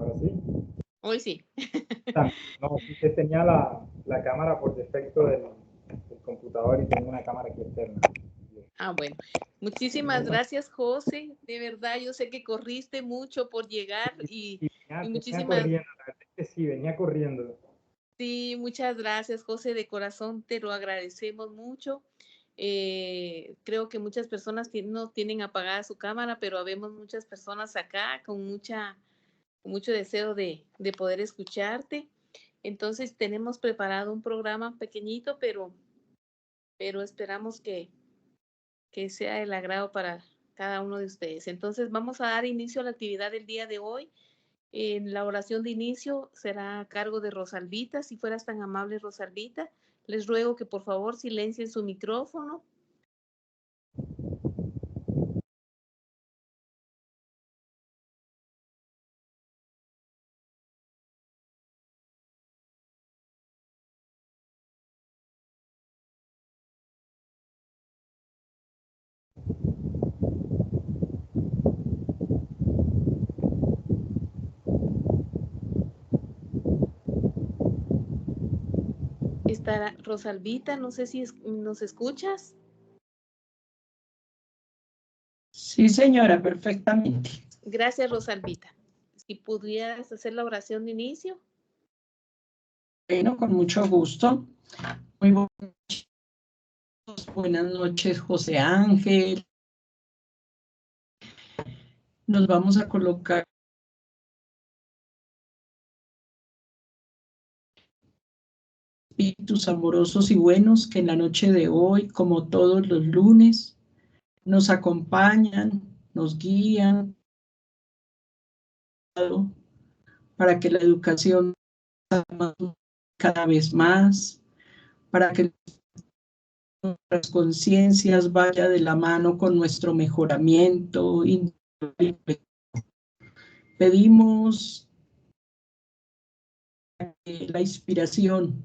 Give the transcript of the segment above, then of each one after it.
ahora sí. Hoy sí. No, usted tenía la cámara por defecto del computador y tengo una cámara aquí externa. Ah, bueno. Muchísimas gracias, José. De verdad, yo sé que corriste mucho por llegar y Venía muchísimas... corriendo, la verdad es que sí, venía corriendo. Sí, muchas gracias, José. De corazón te lo agradecemos mucho. Creo que muchas personas no tienen apagada su cámara, pero habemos muchas personas acá con mucho deseo de poder escucharte. Entonces, tenemos preparado un programa pequeñito, pero esperamos que sea el agrado para cada uno de ustedes. Entonces, vamos a dar inicio a la actividad del día de hoy. En la oración de inicio será a cargo de Rosalvita. Si fueras tan amable, Rosalvita, les ruego que por favor silencien su micrófono. Estará Rosalvita, no sé si nos escuchas. Sí, señora, perfectamente. Gracias, Rosalvita. Si pudieras hacer la oración de inicio. Bueno, con mucho gusto. Muy buenas noches, José Ángel. Nos vamos a colocar espíritus amorosos y buenos que en la noche de hoy, como todos los lunes, nos acompañan, nos guían para que la educación sea cada vez más, para que nuestras conciencias vaya de la mano con nuestro mejoramiento individual. Pedimos la inspiración,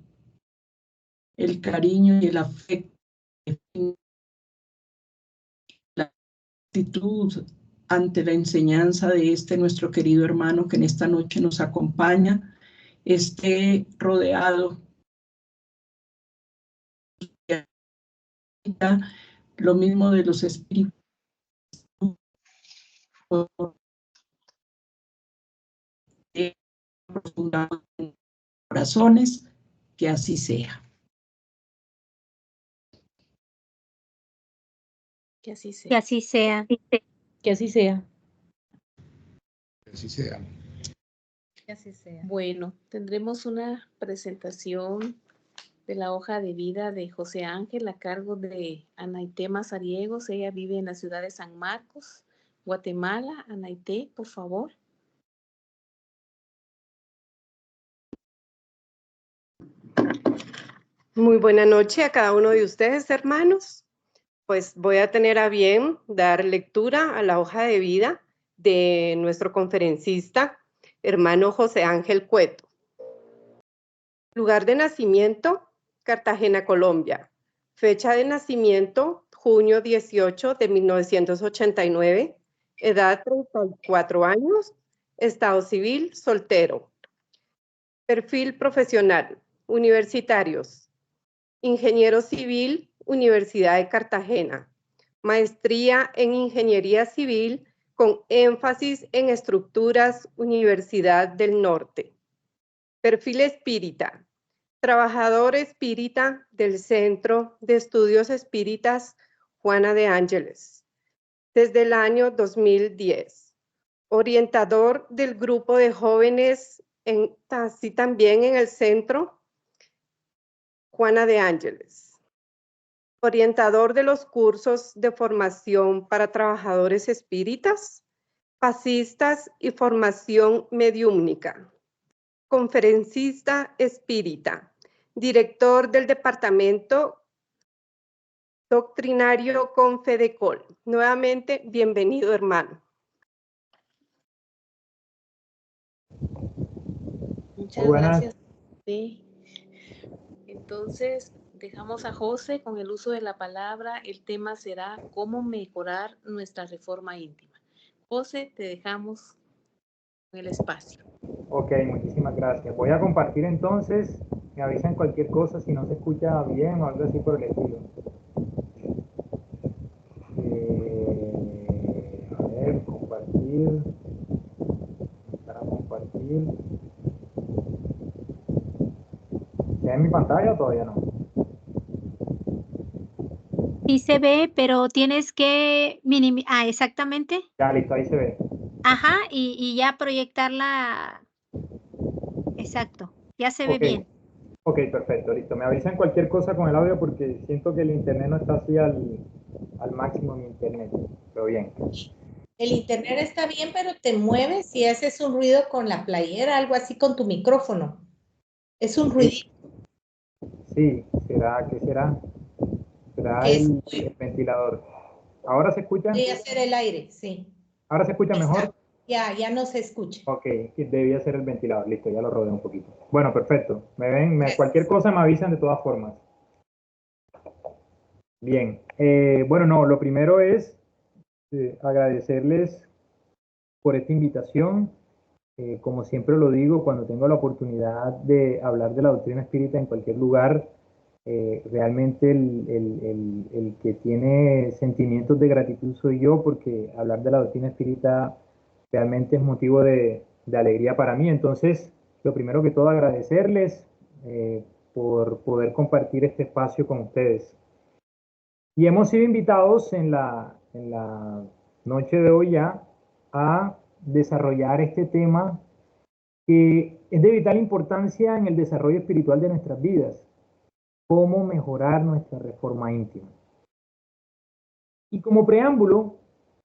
el cariño y el afecto, la actitud ante la enseñanza de nuestro querido hermano que en esta noche nos acompaña, esté rodeado lo mismo de los espíritus profundamente en los corazones, que así sea. Que así sea. Que así sea. Que así sea. Que así sea. Que así sea. Bueno, tendremos una presentación de la hoja de vida de José Ángel a cargo de Anaité Mazariegos. Ella vive en la ciudad de San Marcos, Guatemala. Anaité, por favor. Muy buena noche a cada uno de ustedes, hermanos. Pues voy a tener a bien dar lectura a la hoja de vida de nuestro conferencista, hermano José Ángel Cueto. Lugar de nacimiento, Cartagena, Colombia. Fecha de nacimiento, junio 18 de 1989. Edad, 34 años. Estado civil, soltero. Perfil profesional, universitarios. Ingeniero civil, Universidad de Cartagena. Maestría en Ingeniería Civil con énfasis en estructuras, Universidad del Norte. Perfil espírita. Trabajador espírita del Centro de Estudios Espíritas Juana de Ángeles. Desde el año 2010. Orientador del grupo de jóvenes, así también en el Centro Juana de Ángeles. Orientador de los cursos de formación para trabajadores espíritas, pasistas y formación mediúmnica. Conferencista espírita. Director del Departamento Doctrinario con Fedecol. Nuevamente, bienvenido, hermano. Muchas gracias. Sí. Entonces, dejamos a José con el uso de la palabra. El tema será cómo mejorar nuestra reforma íntima. José, te dejamos en el espacio. Ok, muchísimas gracias. Voy a compartir entonces, me avisan cualquier cosa si no se escucha bien o algo así por el estilo. A ver, compartir, para compartir. ¿Se ve en mi pantalla o todavía no? Sí se ve, pero tienes que minimizar. Ah, exactamente. Ya, listo, ahí se ve. Ajá, y ya proyectarla. Exacto, ya se ve Ok, bien. ok, perfecto, listo. Me avisan cualquier cosa con el audio porque siento que el internet no está así al máximo mi internet. Pero bien. El internet está bien, pero te mueves y haces un ruido con la playera, algo así con tu micrófono. Es un ruidito. Sí, ¿será? ¿Qué será? ¿Será Es, el ventilador? ¿Ahora se escucha? podría ser el aire, sí. ¿Ahora se escucha mejor? Exacto. Ya no se escucha. Ok, debía ser el ventilador. Listo, ya lo rodé un poquito. Bueno, perfecto. Me ven, cualquier Gracias. cosa me avisan de todas formas. Bien. Bueno, no, lo primero es agradecerles por esta invitación. Como siempre lo digo, cuando tengo la oportunidad de hablar de la doctrina espírita en cualquier lugar, realmente el que tiene sentimientos de gratitud soy yo, porque hablar de la doctrina espírita realmente es motivo de alegría para mí. Entonces, lo primero que todo, agradecerles por poder compartir este espacio con ustedes. Y hemos sido invitados en la noche de hoy ya a desarrollar este tema que es de vital importancia en el desarrollo espiritual de nuestras vidas, cómo mejorar nuestra reforma íntima. Y como preámbulo,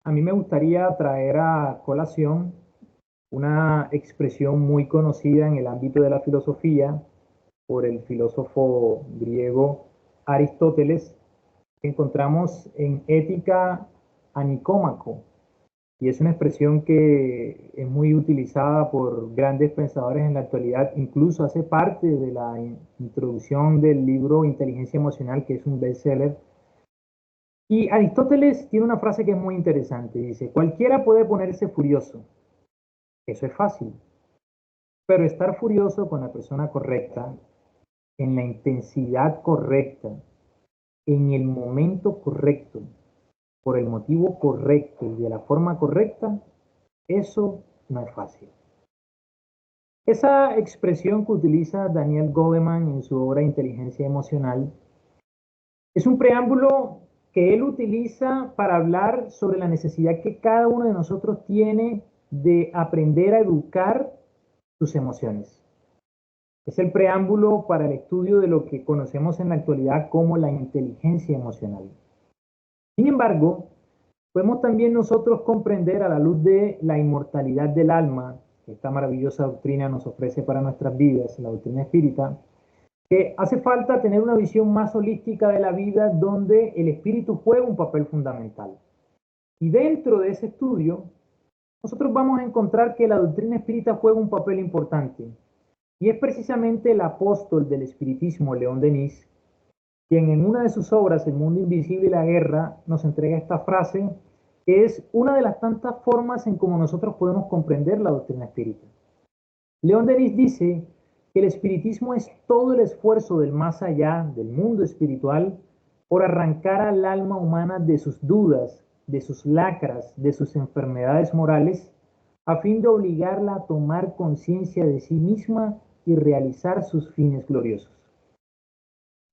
a mí me gustaría traer a colación una expresión muy conocida en el ámbito de la filosofía por el filósofo griego Aristóteles, que encontramos en Ética a Nicómaco, y es una expresión que es muy utilizada por grandes pensadores en la actualidad, incluso hace parte de la introducción del libro Inteligencia Emocional, que es un bestseller. Y Aristóteles tiene una frase que es muy interesante, dice: cualquiera puede ponerse furioso, eso es fácil, pero estar furioso con la persona correcta, en la intensidad correcta, en el momento correcto, por el motivo correcto y de la forma correcta, eso no es fácil. Esa expresión que utiliza Daniel Goleman en su obra Inteligencia Emocional es un preámbulo que él utiliza para hablar sobre la necesidad que cada uno de nosotros tiene de aprender a educar sus emociones. Es el preámbulo para el estudio de lo que conocemos en la actualidad como la inteligencia emocional. Sin embargo, podemos también nosotros comprender, a la luz de la inmortalidad del alma que esta maravillosa doctrina nos ofrece para nuestras vidas, la doctrina espírita, que hace falta tener una visión más holística de la vida donde el espíritu juega un papel fundamental. Y dentro de ese estudio, nosotros vamos a encontrar que la doctrina espírita juega un papel importante. Y es precisamente el apóstol del espiritismo, León Denis, quien en una de sus obras, El mundo invisible y la guerra, nos entrega esta frase, que es una de las tantas formas en cómo nosotros podemos comprender la doctrina espírita. León Denis dice que el espiritismo es todo el esfuerzo del más allá, del mundo espiritual, por arrancar al alma humana de sus dudas, de sus lacras, de sus enfermedades morales, a fin de obligarla a tomar conciencia de sí misma y realizar sus fines gloriosos.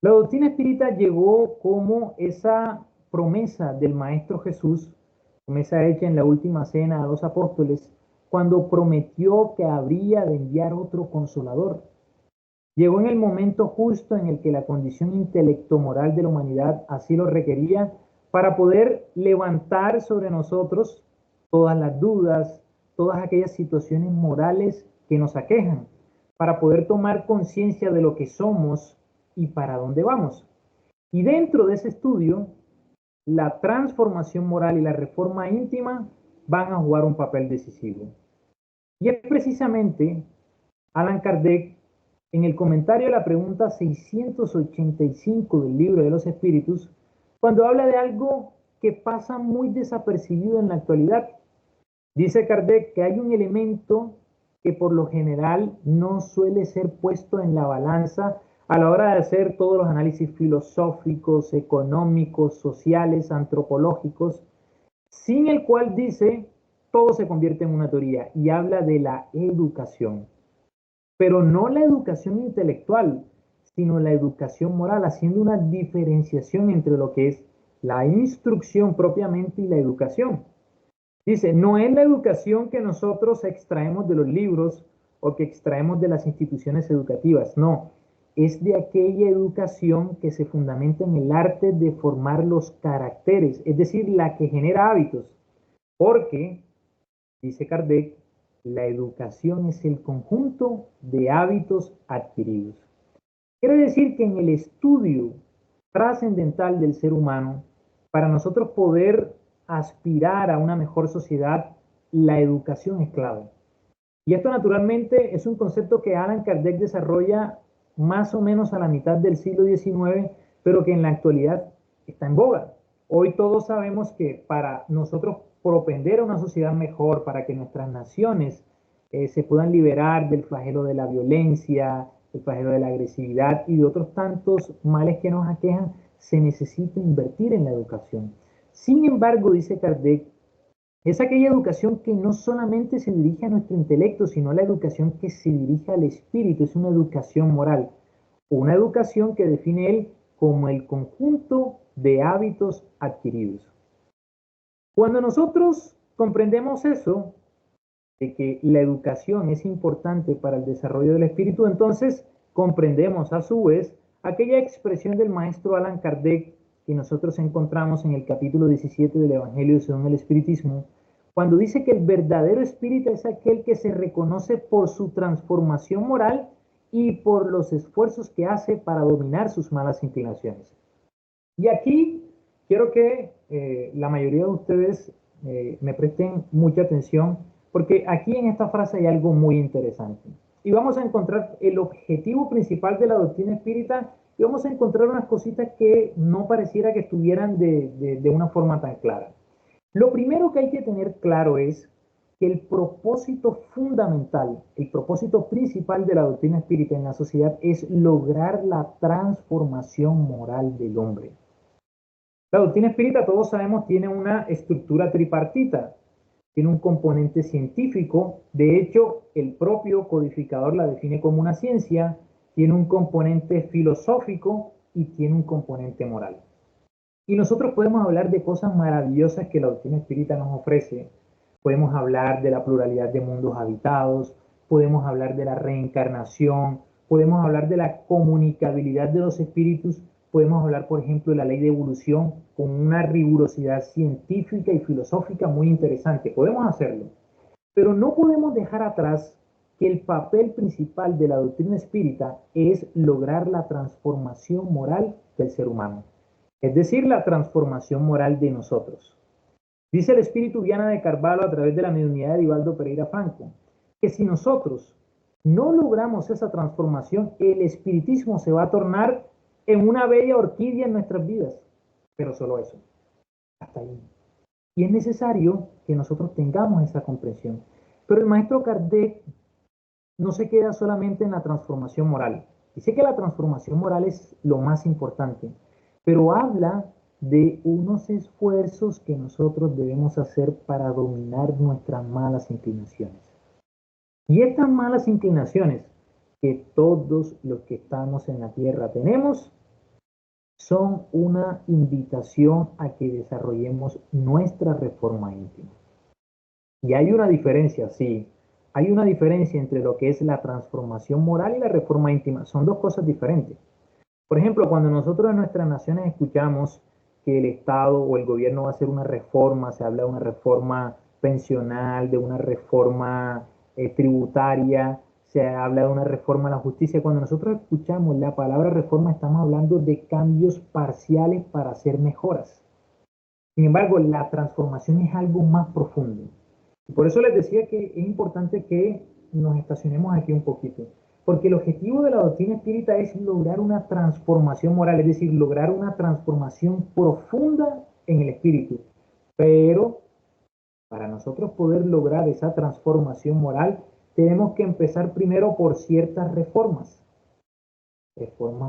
La doctrina espírita llegó como esa promesa del Maestro Jesús, promesa hecha en la última cena a los apóstoles, cuando prometió que habría de enviar otro consolador. Llegó en el momento justo en el que la condición intelecto-moral de la humanidad así lo requería, para poder levantar sobre nosotros todas las dudas, todas aquellas situaciones morales que nos aquejan, para poder tomar conciencia de lo que somos y para dónde vamos. Y dentro de ese estudio, la transformación moral y la reforma íntima van a jugar un papel decisivo. Y es precisamente Allan Kardec, en el comentario a la pregunta 685 del Libro de los Espíritus, cuando habla de algo que pasa muy desapercibido en la actualidad. Dice Kardec que hay un elemento que por lo general no suele ser puesto en la balanza a la hora de hacer todos los análisis filosóficos, económicos, sociales, antropológicos, sin el cual dice todo se convierte en una teoría y habla de la educación, pero no la educación intelectual, sino la educación moral, haciendo una diferenciación entre lo que es la instrucción propiamente y la educación. Dice, no es la educación que nosotros extraemos de los libros o que extraemos de las instituciones educativas, no, es de aquella educación que se fundamenta en el arte de formar los caracteres, es decir, la que genera hábitos, porque, dice Kardec, la educación es el conjunto de hábitos adquiridos. Quiere decir que en el estudio trascendental del ser humano, para nosotros poder aspirar a una mejor sociedad, la educación es clave. Y esto naturalmente es un concepto que Allan Kardec desarrolla más o menos a la mitad del siglo XIX, pero que en la actualidad está en boga. Hoy todos sabemos que para nosotros propender a una sociedad mejor, para que nuestras naciones se puedan liberar del flagelo de la violencia, del flagelo de la agresividad y de otros tantos males que nos aquejan, se necesita invertir en la educación. Sin embargo, dice Kardec, es aquella educación que no solamente se dirige a nuestro intelecto, sino la educación que se dirige al espíritu, es una educación moral, una educación que define él como el conjunto de hábitos adquiridos. Cuando nosotros comprendemos eso, de que la educación es importante para el desarrollo del espíritu, entonces comprendemos a su vez aquella expresión del maestro Allan Kardec que nosotros encontramos en el capítulo 17 del Evangelio según el Espiritismo, cuando dice que el verdadero espírita es aquel que se reconoce por su transformación moral y por los esfuerzos que hace para dominar sus malas inclinaciones. Y aquí quiero que la mayoría de ustedes me presten mucha atención, porque aquí en esta frase hay algo muy interesante. Y vamos a encontrar el objetivo principal de la doctrina espírita y vamos a encontrar unas cositas que no pareciera que estuvieran de una forma tan clara. Lo primero que hay que tener claro es que el propósito fundamental, el propósito principal de la doctrina espírita en la sociedad es lograr la transformación moral del hombre. La doctrina espírita, todos sabemos, tiene una estructura tripartita. Tiene un componente científico, de hecho, el propio codificador la define como una ciencia, tiene un componente filosófico y tiene un componente moral. Y nosotros podemos hablar de cosas maravillosas que la doctrina espírita nos ofrece. Podemos hablar de la pluralidad de mundos habitados, podemos hablar de la reencarnación, podemos hablar de la comunicabilidad de los espíritus, podemos hablar, por ejemplo, de la ley de evolución con una rigurosidad científica y filosófica muy interesante. Podemos hacerlo, pero no podemos dejar atrás que el papel principal de la doctrina espírita es lograr la transformación moral del ser humano, es decir, la transformación moral de nosotros. Dice el espíritu Viana de Carvalho a través de la mediunidad de Divaldo Pereira Franco, que si nosotros no logramos esa transformación, el espiritismo se va a tornar en una bella orquídea en nuestras vidas, pero solo eso, hasta ahí. Y es necesario que nosotros tengamos esa comprensión. Pero el maestro Kardec no se queda solamente en la transformación moral. Dice que la transformación moral es lo más importante, pero habla de unos esfuerzos que nosotros debemos hacer para dominar nuestras malas inclinaciones. Y estas malas inclinaciones que todos los que estamos en la tierra tenemos son una invitación a que desarrollemos nuestra reforma íntima. Y hay una diferencia, sí, hay una diferencia entre lo que es la transformación moral y la reforma íntima. Son dos cosas diferentes. Por ejemplo, cuando nosotros en nuestras naciones escuchamos que el Estado o el gobierno va a hacer una reforma, se habla de una reforma pensional, de una reforma tributaria, se habla de una reforma a la justicia. Cuando nosotros escuchamos la palabra reforma, estamos hablando de cambios parciales para hacer mejoras. Sin embargo, la transformación es algo más profundo. Y por eso les decía que es importante que nos estacionemos aquí un poquito. Porque el objetivo de la doctrina espírita es lograr una transformación moral, es decir, lograr una transformación profunda en el espíritu. Pero para nosotros poder lograr esa transformación moral, tenemos que empezar primero por ciertas reformas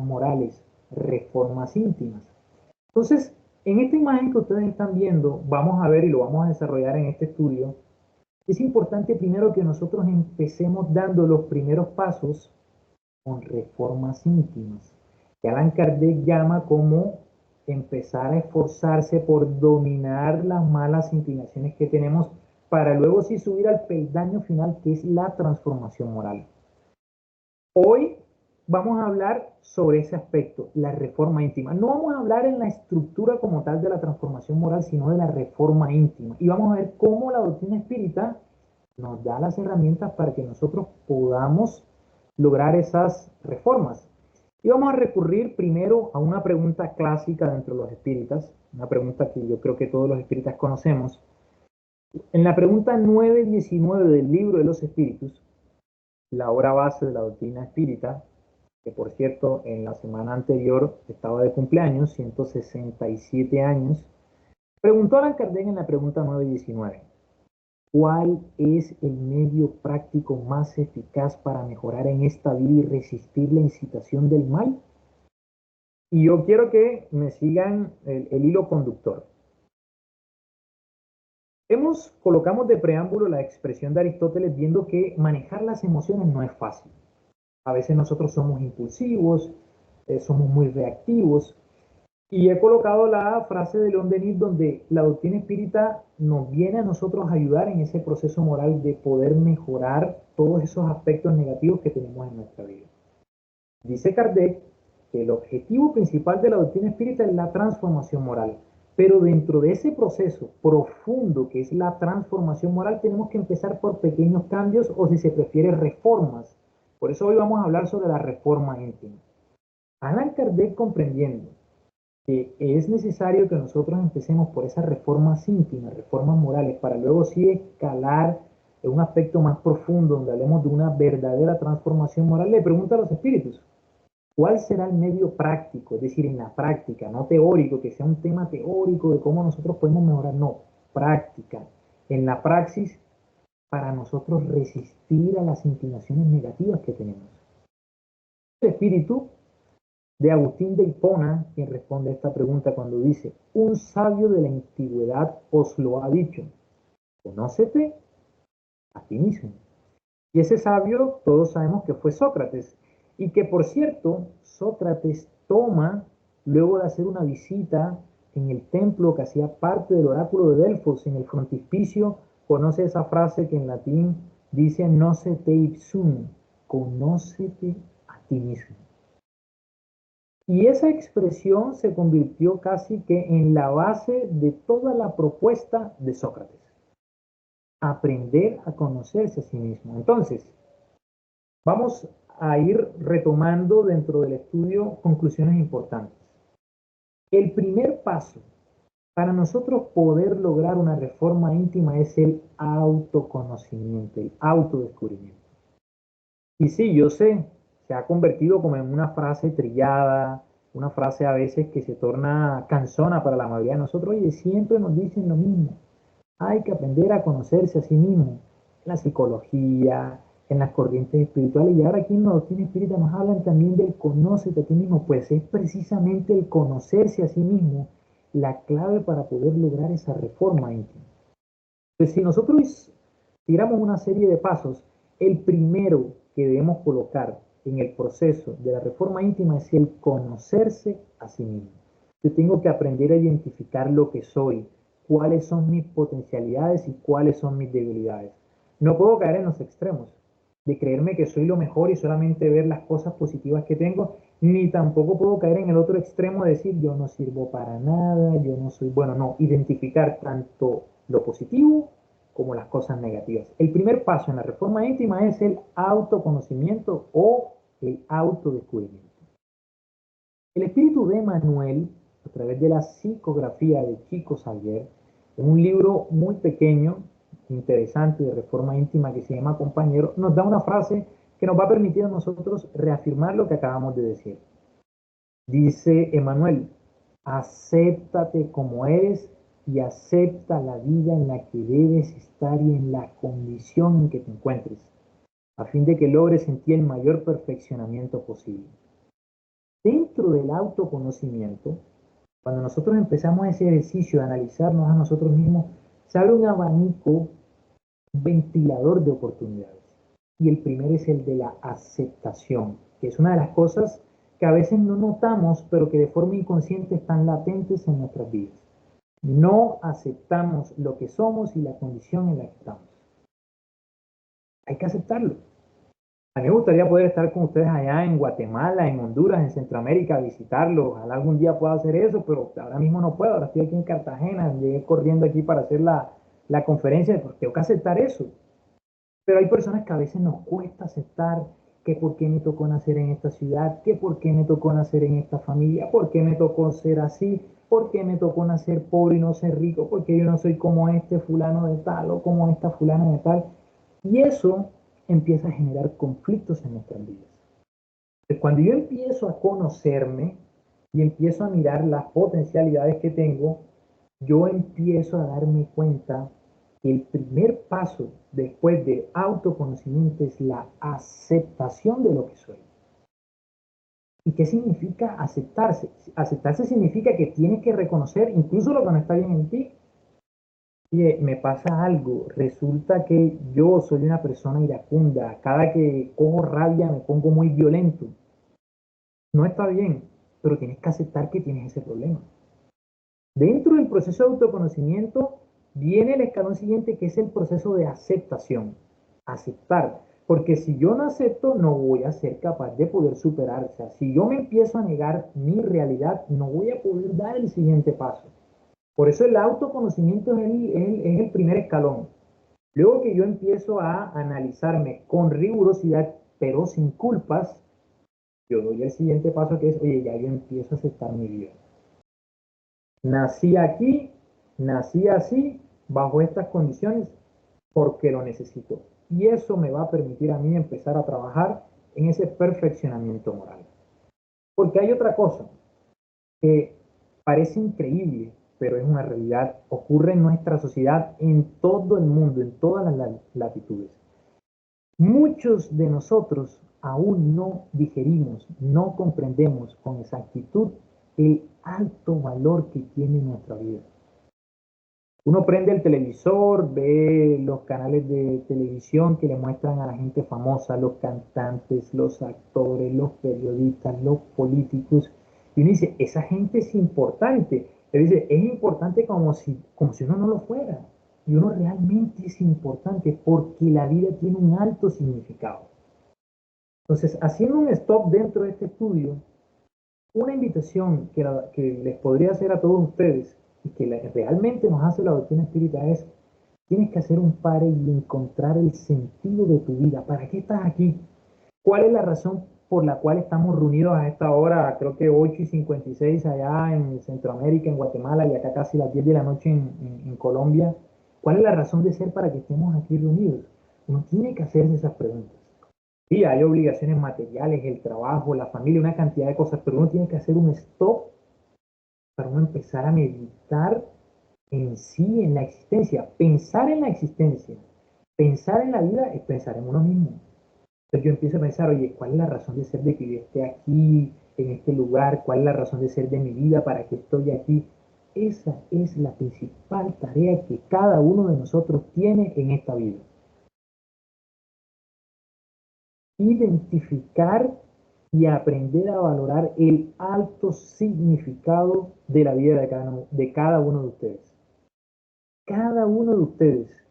morales, reformas íntimas. Entonces, en esta imagen que ustedes están viendo, vamos a ver y lo vamos a desarrollar en este estudio, es importante primero que nosotros empecemos dando los primeros pasos con reformas íntimas, que Allan Kardec llama como empezar a esforzarse por dominar las malas inclinaciones que tenemos para luego sí subir al peldaño final, que es la transformación moral. Hoy vamos a hablar sobre ese aspecto, la reforma íntima. No vamos a hablar en la estructura como tal de la transformación moral, sino de la reforma íntima. Y vamos a ver cómo la doctrina espírita nos da las herramientas para que nosotros podamos lograr esas reformas. Y vamos a recurrir primero a una pregunta clásica dentro de los espíritas, una pregunta que yo creo que todos los espíritas conocemos. En la pregunta 919 del Libro de los Espíritus, la obra base de la doctrina espírita, que por cierto en la semana anterior estaba de cumpleaños, 167 años, preguntó a Allan Kardec en la pregunta 919, ¿cuál es el medio práctico más eficaz para mejorar en esta vida y resistir la incitación del mal? Y yo quiero que me sigan el hilo conductor. Colocamos de preámbulo la expresión de Aristóteles viendo que manejar las emociones no es fácil. A veces nosotros somos impulsivos, somos muy reactivos. Y he colocado la frase de León Denis donde la doctrina espírita nos viene a nosotros a ayudar en ese proceso moral de poder mejorar todos esos aspectos negativos que tenemos en nuestra vida. Dice Kardec que el objetivo principal de la doctrina espírita es la transformación moral. Pero dentro de ese proceso profundo que es la transformación moral, tenemos que empezar por pequeños cambios o, si se prefiere, reformas. Por eso hoy vamos a hablar sobre la reforma íntima. Allan Kardec, comprendiendo que es necesario que nosotros empecemos por esas reformas íntimas, reformas morales, para luego sí escalar en un aspecto más profundo, donde hablemos de una verdadera transformación moral, le pregunta a los espíritus, ¿cuál será el medio práctico? Es decir, en la práctica, no teórico, que sea un tema teórico de cómo nosotros podemos mejorar, no, práctica, en la praxis, para nosotros resistir a las inclinaciones negativas que tenemos. El espíritu de Agustín de Hipona, quien responde a esta pregunta cuando dice, un sabio de la antigüedad os lo ha dicho, conócete a ti mismo. Y ese sabio, todos sabemos que fue Sócrates, y que por cierto, Sócrates toma, luego de hacer una visita en el templo que hacía parte del oráculo de Delfos, en el frontispicio, conoce esa frase que en latín dice, nocete ipsum, conócete a ti mismo. Y esa expresión se convirtió casi que en la base de toda la propuesta de Sócrates. Aprender a conocerse a sí mismo. Entonces, vamos a ir retomando dentro del estudio conclusiones importantes. El primer paso para nosotros poder lograr una reforma íntima es el autoconocimiento, el autodescubrimiento. Y sí, yo sé, se ha convertido como en una frase trillada, una frase a veces que se torna cansona para la mayoría de nosotros. Oye, siempre nos dicen lo mismo. Hay que aprender a conocerse a sí mismo. En la psicología, en las corrientes espirituales, y ahora aquí en la doctrina espírita nos hablan también del conócete a ti mismo, pues es precisamente el conocerse a sí mismo la clave para poder lograr esa reforma íntima. Pues si nosotros tiramos una serie de pasos, el primero que debemos colocar en el proceso de la reforma íntima es el conocerse a sí mismo. Yo tengo que aprender a identificar lo que soy, cuáles son mis potencialidades y cuáles son mis debilidades. No puedo caer en los extremos de creerme que soy lo mejor y solamente ver las cosas positivas que tengo, ni tampoco puedo caer en el otro extremo de decir yo no sirvo para nada, yo no soy bueno. No, identificar tanto lo positivo como las cosas negativas. El primer paso en la reforma íntima es el autoconocimiento o el autodescubrimiento. El espíritu de Manuel, a través de la psicografía de Chico Xavier, en un libro muy pequeño, interesante, de reforma íntima que se llama Compañero, nos da una frase que nos va a permitir a nosotros reafirmar lo que acabamos de decir. Dice Emmanuel, acéptate como eres y acepta la vida en la que debes estar y en la condición en que te encuentres. a fin de que logres en ti el mayor perfeccionamiento posible. Dentro del autoconocimiento, cuando nosotros empezamos ese ejercicio de analizarnos a nosotros mismos, se abre un abanico, un ventilador de oportunidades. Y el primero es el de la aceptación, que es una de las cosas que a veces no notamos, pero que de forma inconsciente están latentes en nuestras vidas. No aceptamos lo que somos y la condición en la que estamos. Hay que aceptarlo. A mí me gustaría poder estar con ustedes allá en Guatemala, en Honduras, en Centroamérica, visitarlos. Ojalá algún día pueda hacer eso, pero ahora mismo no puedo. Ahora estoy aquí en Cartagena, llegué corriendo aquí para hacer la conferencia, porque tengo que aceptar eso. Pero hay personas que a veces nos cuesta aceptar que por qué me tocó nacer en esta ciudad, que por qué me tocó nacer en esta familia, por qué me tocó ser así, por qué me tocó nacer pobre y no ser rico, porque yo no soy como este fulano de tal o como esta fulana de tal. Y eso empieza a generar conflictos en nuestras vidas. Cuando yo empiezo a conocerme y empiezo a mirar las potencialidades que tengo, yo empiezo a darme cuenta que el primer paso después del autoconocimiento es la aceptación de lo que soy. ¿Y qué significa aceptarse? Aceptarse significa que tienes que reconocer incluso lo que no está bien en ti. Oye, me pasa algo, resulta que yo soy una persona iracunda, cada que cojo rabia me pongo muy violento. No está bien, pero tienes que aceptar que tienes ese problema. Dentro del proceso de autoconocimiento viene el escalón siguiente, que es el proceso de aceptación. Aceptar, porque si yo no acepto, no voy a ser capaz de poder superar. O sea, si yo me empiezo a negar mi realidad, no voy a poder dar el siguiente paso. Por eso el autoconocimiento es el primer escalón. Luego que yo empiezo a analizarme con rigurosidad, pero sin culpas, yo doy el siguiente paso, que es, oye, ya yo empiezo a aceptar mi vida. Nací aquí, nací así, bajo estas condiciones, porque lo necesito. Y eso me va a permitir a mí empezar a trabajar en ese perfeccionamiento moral. Porque hay otra cosa que parece increíble, pero es una realidad, ocurre en nuestra sociedad, en todo el mundo, en todas las latitudes. Muchos de nosotros aún no digerimos, no comprendemos con exactitud el alto valor que tiene nuestra vida. Uno prende el televisor, ve los canales de televisión que le muestran a la gente famosa, los cantantes, los actores, los periodistas, los políticos, y uno dice, esa gente es importante. Pero dice, es importante como si uno no lo fuera. Y uno realmente es importante porque la vida tiene un alto significado. Entonces, haciendo un stop dentro de este estudio, una invitación que les podría hacer a todos ustedes y que realmente nos hace la doctrina espírita es, tienes que hacer un pare y encontrar el sentido de tu vida. ¿Para qué estás aquí? ¿Cuál es la razón por la cual estamos reunidos a esta hora? Creo que 8:56 allá en Centroamérica, en Guatemala, y acá casi las 10 de la noche en Colombia. ¿Cuál es la razón de ser para que estemos aquí reunidos? Uno tiene que hacerse esas preguntas. Sí, hay obligaciones materiales, el trabajo, la familia, una cantidad de cosas, pero uno tiene que hacer un stop para uno empezar a meditar en sí, en la existencia. Pensar en la existencia, pensar en la vida es pensar en uno mismo. Entonces yo empiezo a pensar, oye, ¿cuál es la razón de ser de que yo esté aquí, en este lugar? ¿Cuál es la razón de ser de mi vida? ¿Para qué estoy aquí? Esa es la principal tarea que cada uno de nosotros tiene en esta vida. Identificar y aprender a valorar el alto significado de la vida de cada uno de ustedes. Cada uno de ustedes,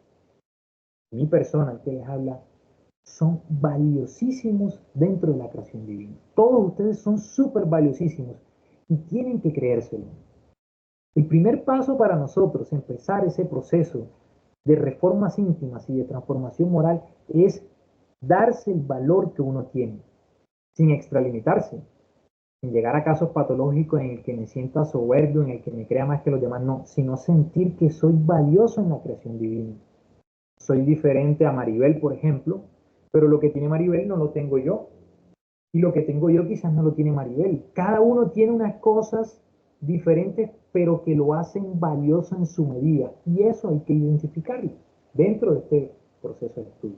mi persona que les habla, son valiosísimos dentro de la creación divina. Todos ustedes son súper valiosísimos y tienen que creérselo. El primer paso para nosotros empezar ese proceso de reformas íntimas y de transformación moral es darse el valor que uno tiene, sin extralimitarse, sin llegar a casos patológicos en el que me sienta soberbio, en el que me crea más que los demás, no, sino sentir que soy valioso en la creación divina. Soy diferente a Maribel, por ejemplo, pero lo que tiene Maribel no lo tengo yo. Y lo que tengo yo quizás no lo tiene Maribel. Cada uno tiene unas cosas diferentes, pero que lo hacen valioso en su medida. Y eso hay que identificarlo dentro de este proceso de estudio.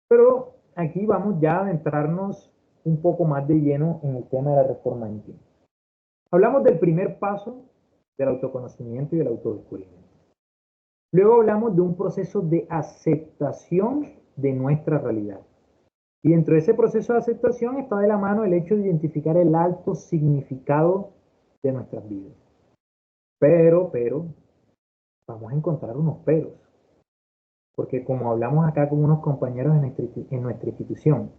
Pero aquí vamos ya a adentrarnos un poco más de lleno en el tema de la reforma íntima. Hablamos del primer paso del autoconocimiento y del autodescubrimiento. Luego hablamos de un proceso de aceptación de nuestra realidad. Y dentro de ese proceso de aceptación está de la mano el hecho de identificar el alto significado de nuestras vidas. Pero, vamos a encontrar unos peros. Porque como hablamos acá con unos compañeros en nuestra institución,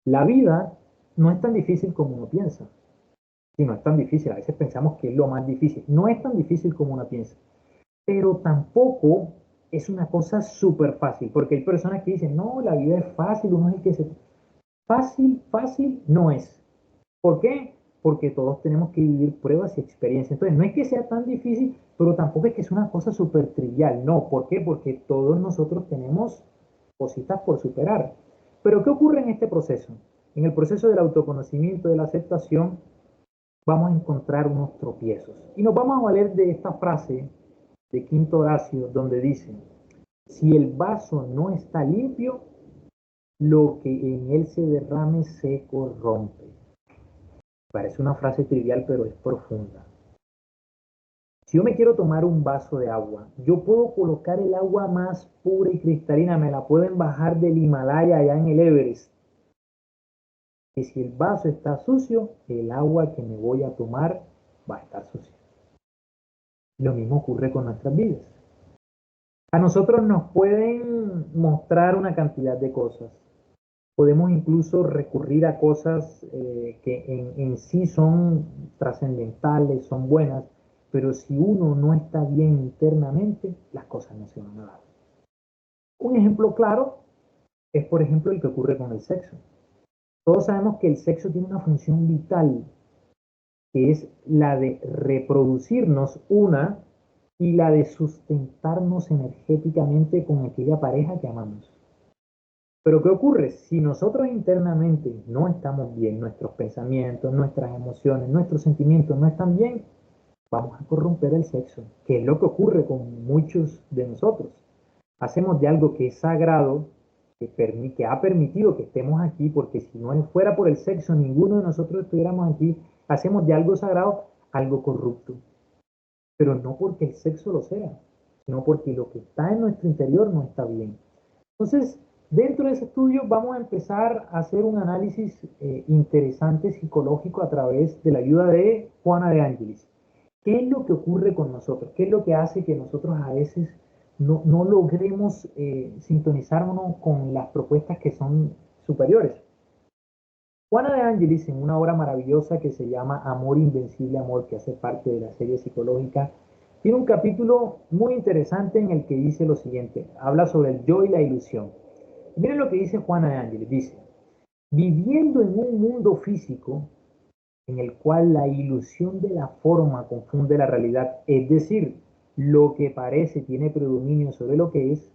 la vida no es tan difícil como uno piensa. Sí, no es tan difícil. A veces pensamos que es lo más difícil. No es tan difícil como uno piensa. Pero tampoco es una cosa súper fácil. Porque hay personas que dicen, no, la vida es fácil, uno es el que se... Fácil no es. ¿Por qué? Porque todos tenemos que vivir pruebas y experiencias. Entonces, no es que sea tan difícil, pero tampoco es que sea una cosa súper trivial. No, ¿por qué? Porque todos nosotros tenemos cositas por superar. Pero ¿qué ocurre en este proceso? En el proceso del autoconocimiento, de la aceptación, vamos a encontrar unos tropiezos. Y nos vamos a valer de esta frase de Quinto Horacio, donde dice, si el vaso no está limpio, lo que en él se derrame se corrompe. Parece una frase trivial, pero es profunda. Si yo me quiero tomar un vaso de agua, yo puedo colocar el agua más pura y cristalina, me la pueden bajar del Himalaya allá en el Everest. Y si el vaso está sucio, el agua que me voy a tomar va a estar sucia. Lo mismo ocurre con nuestras vidas. A nosotros nos pueden mostrar una cantidad de cosas. Podemos incluso recurrir a cosas que en sí son trascendentales, son buenas, pero si uno no está bien internamente, las cosas no se van a dar. Un ejemplo claro es, por ejemplo, el que ocurre con el sexo. Todos sabemos que el sexo tiene una función vital, que es la de reproducirnos y la de sustentarnos energéticamente con aquella pareja que amamos. Pero ¿qué ocurre? Si nosotros internamente no estamos bien, nuestros pensamientos, nuestras emociones, nuestros sentimientos no están bien, vamos a corromper el sexo, que es lo que ocurre con muchos de nosotros. Hacemos de algo que es sagrado, que ha permitido que estemos aquí, porque si no fuera por el sexo, ninguno de nosotros estuviéramos aquí, hacemos de algo sagrado algo corrupto. Pero no porque el sexo lo sea, sino porque lo que está en nuestro interior no está bien. Entonces, dentro de ese estudio vamos a empezar a hacer un análisis interesante psicológico a través de la ayuda de Juana de Ángelis. ¿Qué es lo que ocurre con nosotros? ¿Qué es lo que hace que nosotros a veces no logremos sintonizarnos con las propuestas que son superiores? Juana de Ángelis, en una obra maravillosa que se llama Amor Invencible Amor, que hace parte de la serie psicológica, tiene un capítulo muy interesante en el que dice lo siguiente, habla sobre el yo y la ilusión. Miren lo que dice Juana de Ángeles, dice, viviendo en un mundo físico en el cual la ilusión de la forma confunde la realidad, es decir, lo que parece tiene predominio sobre lo que es,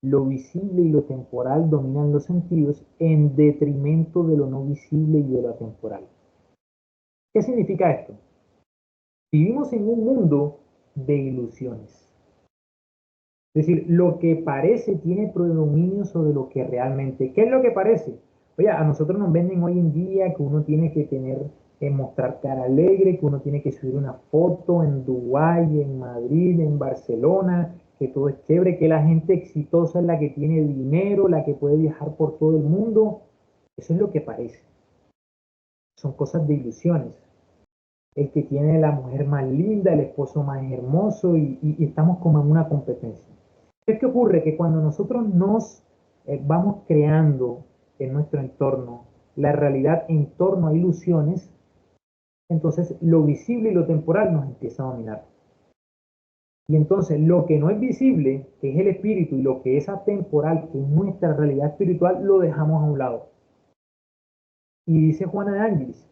lo visible y lo temporal dominan los sentidos en detrimento de lo no visible y de lo temporal. ¿Qué significa esto? Vivimos en un mundo de ilusiones. Es decir, lo que parece tiene predominio sobre lo que realmente. ¿Qué es lo que parece? Oye, a nosotros nos venden hoy en día que uno tiene que mostrar cara alegre, que uno tiene que subir una foto en Dubái, en Madrid, en Barcelona, que todo es chévere, que la gente exitosa es la que tiene dinero, la que puede viajar por todo el mundo. Eso es lo que parece. Son cosas de ilusiones. El que tiene la mujer más linda, el esposo más hermoso y estamos como en una competencia. ¿Qué ocurre? Que cuando nosotros nos vamos creando en nuestro entorno la realidad en torno a ilusiones, entonces lo visible y lo temporal nos empieza a dominar. Y entonces lo que no es visible, que es el espíritu, y lo que es atemporal, que es nuestra realidad espiritual, lo dejamos a un lado. Y dice Juana de Ángelis,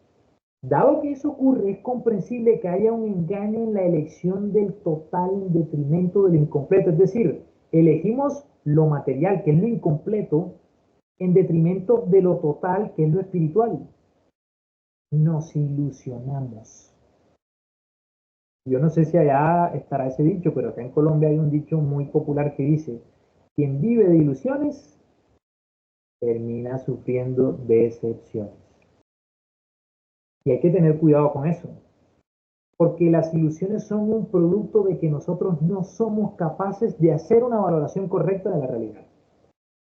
dado que eso ocurre, es comprensible que haya un engaño en la elección del total en detrimento del incompleto. Es decir, elegimos lo material, que es lo incompleto, en detrimento de lo total, que es lo espiritual. Nos ilusionamos. Yo no sé si allá estará ese dicho, pero acá en Colombia hay un dicho muy popular que dice, quien vive de ilusiones, termina sufriendo decepciones. Y hay que tener cuidado con eso, porque las ilusiones son un producto de que nosotros no somos capaces de hacer una valoración correcta de la realidad.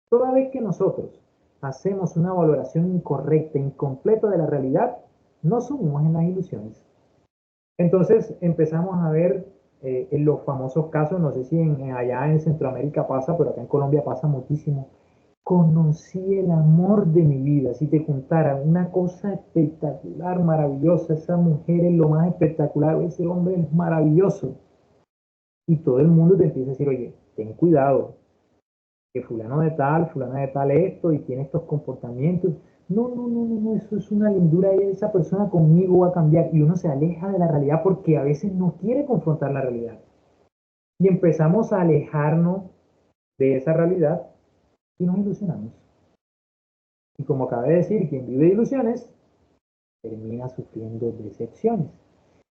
Toda vez que nosotros hacemos una valoración incorrecta, incompleta de la realidad, nos sumimos en las ilusiones. Entonces empezamos a ver en los famosos casos, no sé si allá en Centroamérica pasa, pero acá en Colombia pasa muchísimo. Conocí el amor de mi vida. Si te contara una cosa espectacular, maravillosa, esa mujer es lo más espectacular, ese hombre es maravilloso. Y todo el mundo te empieza a decir, oye, ten cuidado, que fulana de tal esto y tiene estos comportamientos. No, eso es una lindura y esa persona conmigo va a cambiar. Y uno se aleja de la realidad porque a veces no quiere confrontar la realidad. Y empezamos a alejarnos de esa realidad y nos ilusionamos. Y como acabé de decir, quien vive de ilusiones termina sufriendo decepciones.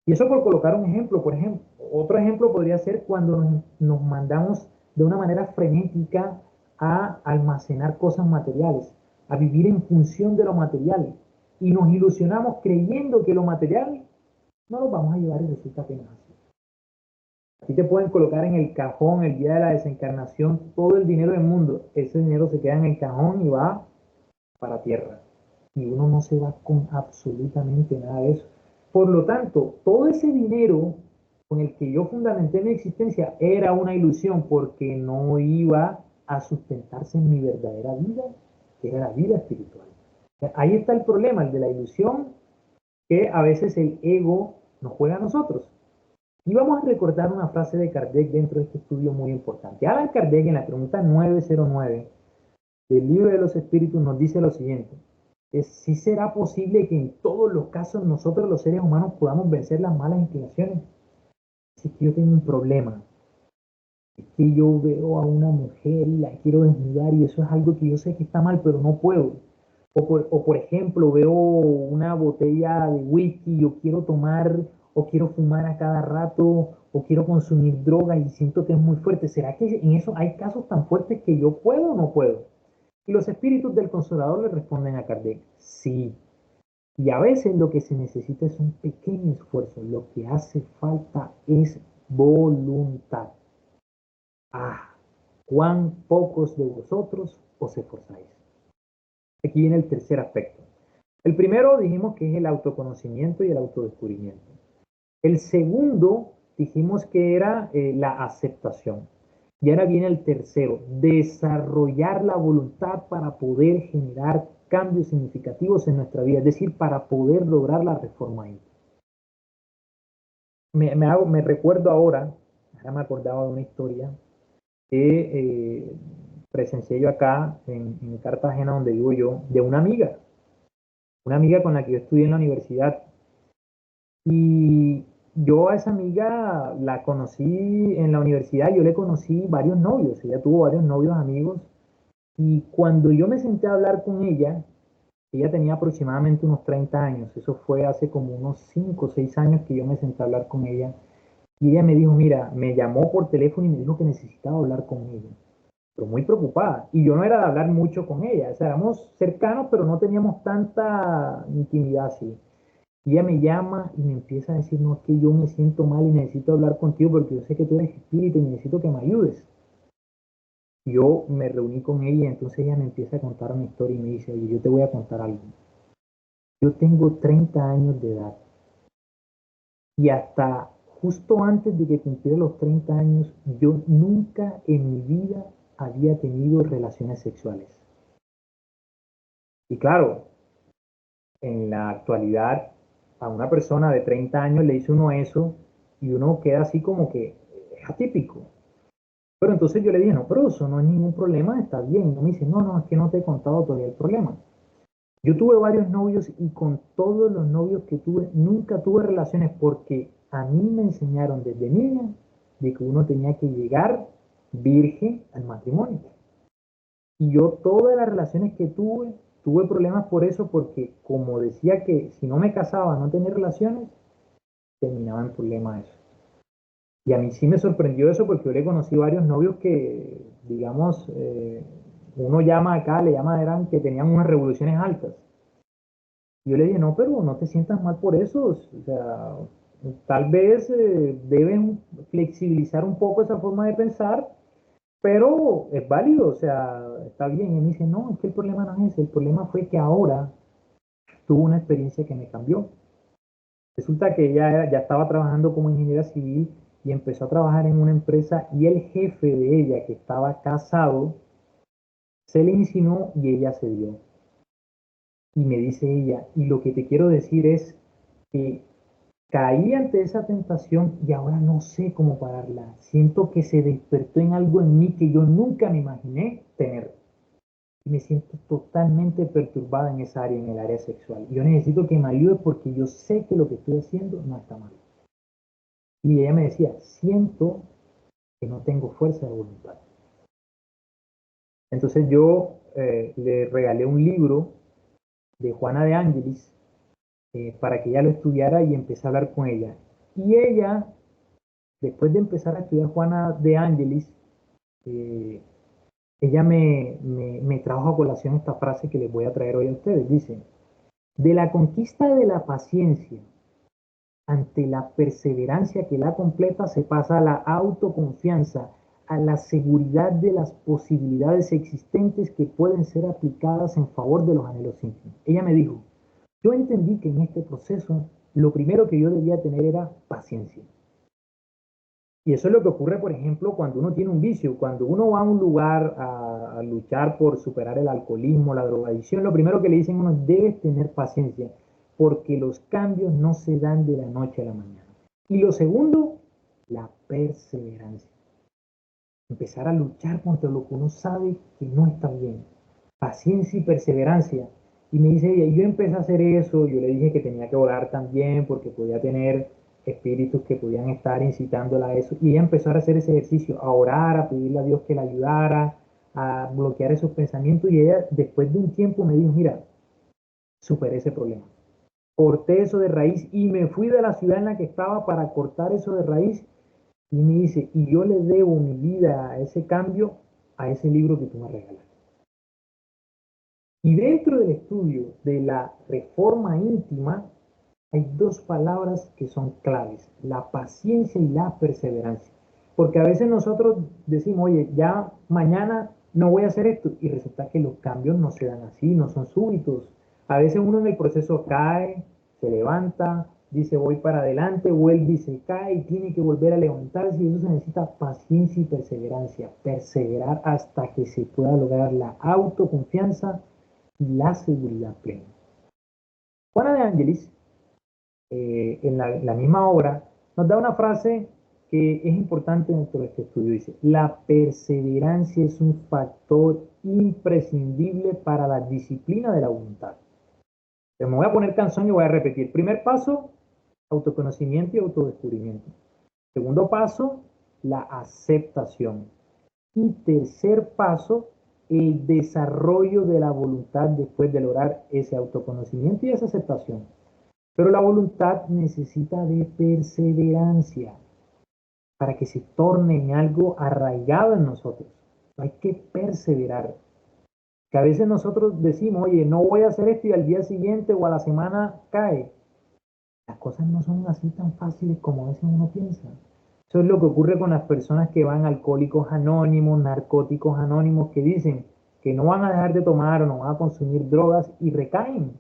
Y eso por colocar un ejemplo. Por ejemplo, otro ejemplo podría ser cuando nos mandamos de una manera frenética a almacenar cosas materiales, a vivir en función de lo material. Y nos ilusionamos creyendo que lo material no lo vamos a llevar y resulta que no es así. Aquí te pueden colocar en el cajón el día de la desencarnación todo el dinero del mundo. Ese dinero se queda en el cajón y va para tierra. Y uno no se va con absolutamente nada de eso. Por lo tanto, todo ese dinero con el que yo fundamenté mi existencia era una ilusión porque no iba a sustentarse en mi verdadera vida, que era la vida espiritual. Ahí está el problema, el de la ilusión, que a veces el ego nos juega a nosotros. Y vamos a recordar una frase de Kardec dentro de este estudio muy importante. Allan Kardec en la pregunta 909 del Libro de los Espíritus nos dice lo siguiente: ¿sí será posible que en todos los casos nosotros los seres humanos podamos vencer las malas inclinaciones? Si es que yo tengo un problema, es que yo veo a una mujer y la quiero desnudar y eso es algo que yo sé que está mal, pero no puedo. O por ejemplo, veo una botella de whisky y yo quiero tomar o quiero fumar a cada rato o quiero consumir drogas y siento que es muy fuerte. ¿Será que en eso hay casos tan fuertes que yo puedo o no puedo? Y los espíritus del Consolador le responden a Kardec, sí. Y a veces lo que se necesita es un pequeño esfuerzo. Lo que hace falta es voluntad. Ah, cuán pocos de vosotros os esforzáis. Aquí viene el tercer aspecto. El primero dijimos que es el autoconocimiento y el autodescubrimiento. El segundo dijimos que era la aceptación. Y ahora viene el tercero, desarrollar la voluntad para poder generar cambios significativos en nuestra vida, es decir, para poder lograr la reforma íntima. Me recuerdo ahora me acordaba de una historia que presencié yo acá en Cartagena, donde vivo yo, de una amiga con la que yo estudié en la universidad. Y yo a esa amiga la conocí en la universidad, yo le conocí varios novios, ella tuvo varios novios amigos, y cuando yo me senté a hablar con ella tenía aproximadamente unos 30 años, eso fue hace como unos 5 o 6 años que yo me senté a hablar con ella, y ella me dijo, mira, me llamó por teléfono y me dijo que necesitaba hablar conmigo, pero muy preocupada, y yo no era de hablar mucho con ella, o sea, éramos cercanos, pero no teníamos tanta intimidad así. Y ella me llama y me empieza a decir, no, es que yo me siento mal y necesito hablar contigo porque yo sé que tú eres espíritu y necesito que me ayudes. Yo me reuní con ella y entonces ella me empieza a contar una historia y me dice, oye, yo te voy a contar algo. Yo tengo 30 años de edad y hasta justo antes de que cumpliera los 30 años, yo nunca en mi vida había tenido relaciones sexuales. Y claro, en la actualidad, a una persona de 30 años le dice uno eso y uno queda así como que es atípico. Pero entonces yo le dije, no, pero eso no es ningún problema, está bien. Y me dice, no, es que no te he contado todavía el problema. Yo tuve varios novios y con todos los novios que tuve, nunca tuve relaciones porque a mí me enseñaron desde niña de que uno tenía que llegar virgen al matrimonio. Y yo todas las relaciones que tuve problemas por eso, porque como decía que si no me casaba, no tenía relaciones, terminaba en problemas eso. Y a mí sí me sorprendió eso porque yo le conocí varios novios que, digamos, uno llama acá, le llama, eran que tenían unas revoluciones altas. Yo le dije, no, pero no te sientas mal por eso, o sea, tal vez deben flexibilizar un poco esa forma de pensar, pero es válido, o sea, está bien. Y me dice, no, es que el problema no es ese, el problema fue que ahora tuvo una experiencia que me cambió. Resulta que ya estaba trabajando como ingeniera civil y empezó a trabajar en una empresa y el jefe de ella, que estaba casado, se le insinuó y ella se dio. Y me dice ella, y lo que te quiero decir es que caí ante esa tentación y ahora no sé cómo pararla. Siento que se despertó en algo en mí que yo nunca me imaginé tener. Y me siento totalmente perturbada en esa área, en el área sexual. Yo necesito que me ayude porque yo sé que lo que estoy haciendo no está mal. Y ella me decía, siento que no tengo fuerza de voluntad. Entonces yo le regalé un libro de Juana de Ángelis para que ella lo estudiara y empecé a hablar con ella. Y ella, después de empezar a estudiar Juana de Ángelis, eh, ella me trajo a colación esta frase que les voy a traer hoy a ustedes. Dice, de la conquista de la paciencia ante la perseverancia que la completa se pasa a la autoconfianza, a la seguridad de las posibilidades existentes que pueden ser aplicadas en favor de los anhelos íntimos. Ella me dijo, yo entendí que en este proceso lo primero que yo debía tener era paciencia. Y eso es lo que ocurre, por ejemplo, cuando uno tiene un vicio. Cuando uno va a un lugar a luchar por superar el alcoholismo, la drogadicción, lo primero que le dicen a uno es, debes tener paciencia, porque los cambios no se dan de la noche a la mañana. Y lo segundo, la perseverancia. Empezar a luchar contra lo que uno sabe que no está bien. Paciencia y perseverancia. Y me dice ella, yo empecé a hacer eso, yo le dije que tenía que orar también porque podía tener espíritus que podían estar incitándola a eso. Y ella empezó a hacer ese ejercicio, a orar, a pedirle a Dios que la ayudara, a bloquear esos pensamientos. Y ella, después de un tiempo, me dijo, mira, superé ese problema. Corté eso de raíz y me fui de la ciudad en la que estaba para cortar eso de raíz. Y me dice, y yo le debo mi vida a ese cambio, a ese libro que tú me regalaste. Y dentro del estudio de la reforma íntima, hay dos palabras que son claves, la paciencia y la perseverancia. Porque a veces nosotros decimos, oye, ya mañana no voy a hacer esto, y resulta que los cambios no se dan así, no son súbitos. A veces uno en el proceso cae, se levanta, dice voy para adelante, vuelve y se cae y tiene que volver a levantarse, y eso se necesita paciencia y perseverancia, perseverar hasta que se pueda lograr la autoconfianza y la seguridad plena. Juana de Ángelis, en la misma obra, nos da una frase que es importante dentro de este estudio. Dice, la perseverancia es un factor imprescindible para la disciplina de la voluntad. Pero me voy a poner canción y voy a repetir. Primer paso, autoconocimiento y autodescubrimiento. Segundo paso, la aceptación. Y tercer paso, el desarrollo de la voluntad después de lograr ese autoconocimiento y esa aceptación. Pero la voluntad necesita de perseverancia para que se torne en algo arraigado en nosotros. Hay que perseverar. Que a veces nosotros decimos, oye, no voy a hacer esto y al día siguiente o a la semana cae. Las cosas no son así tan fáciles como a veces uno piensa. Eso es lo que ocurre con las personas que van a Alcohólicos Anónimos, Narcóticos Anónimos, que dicen que no van a dejar de tomar o no van a consumir drogas y recaen.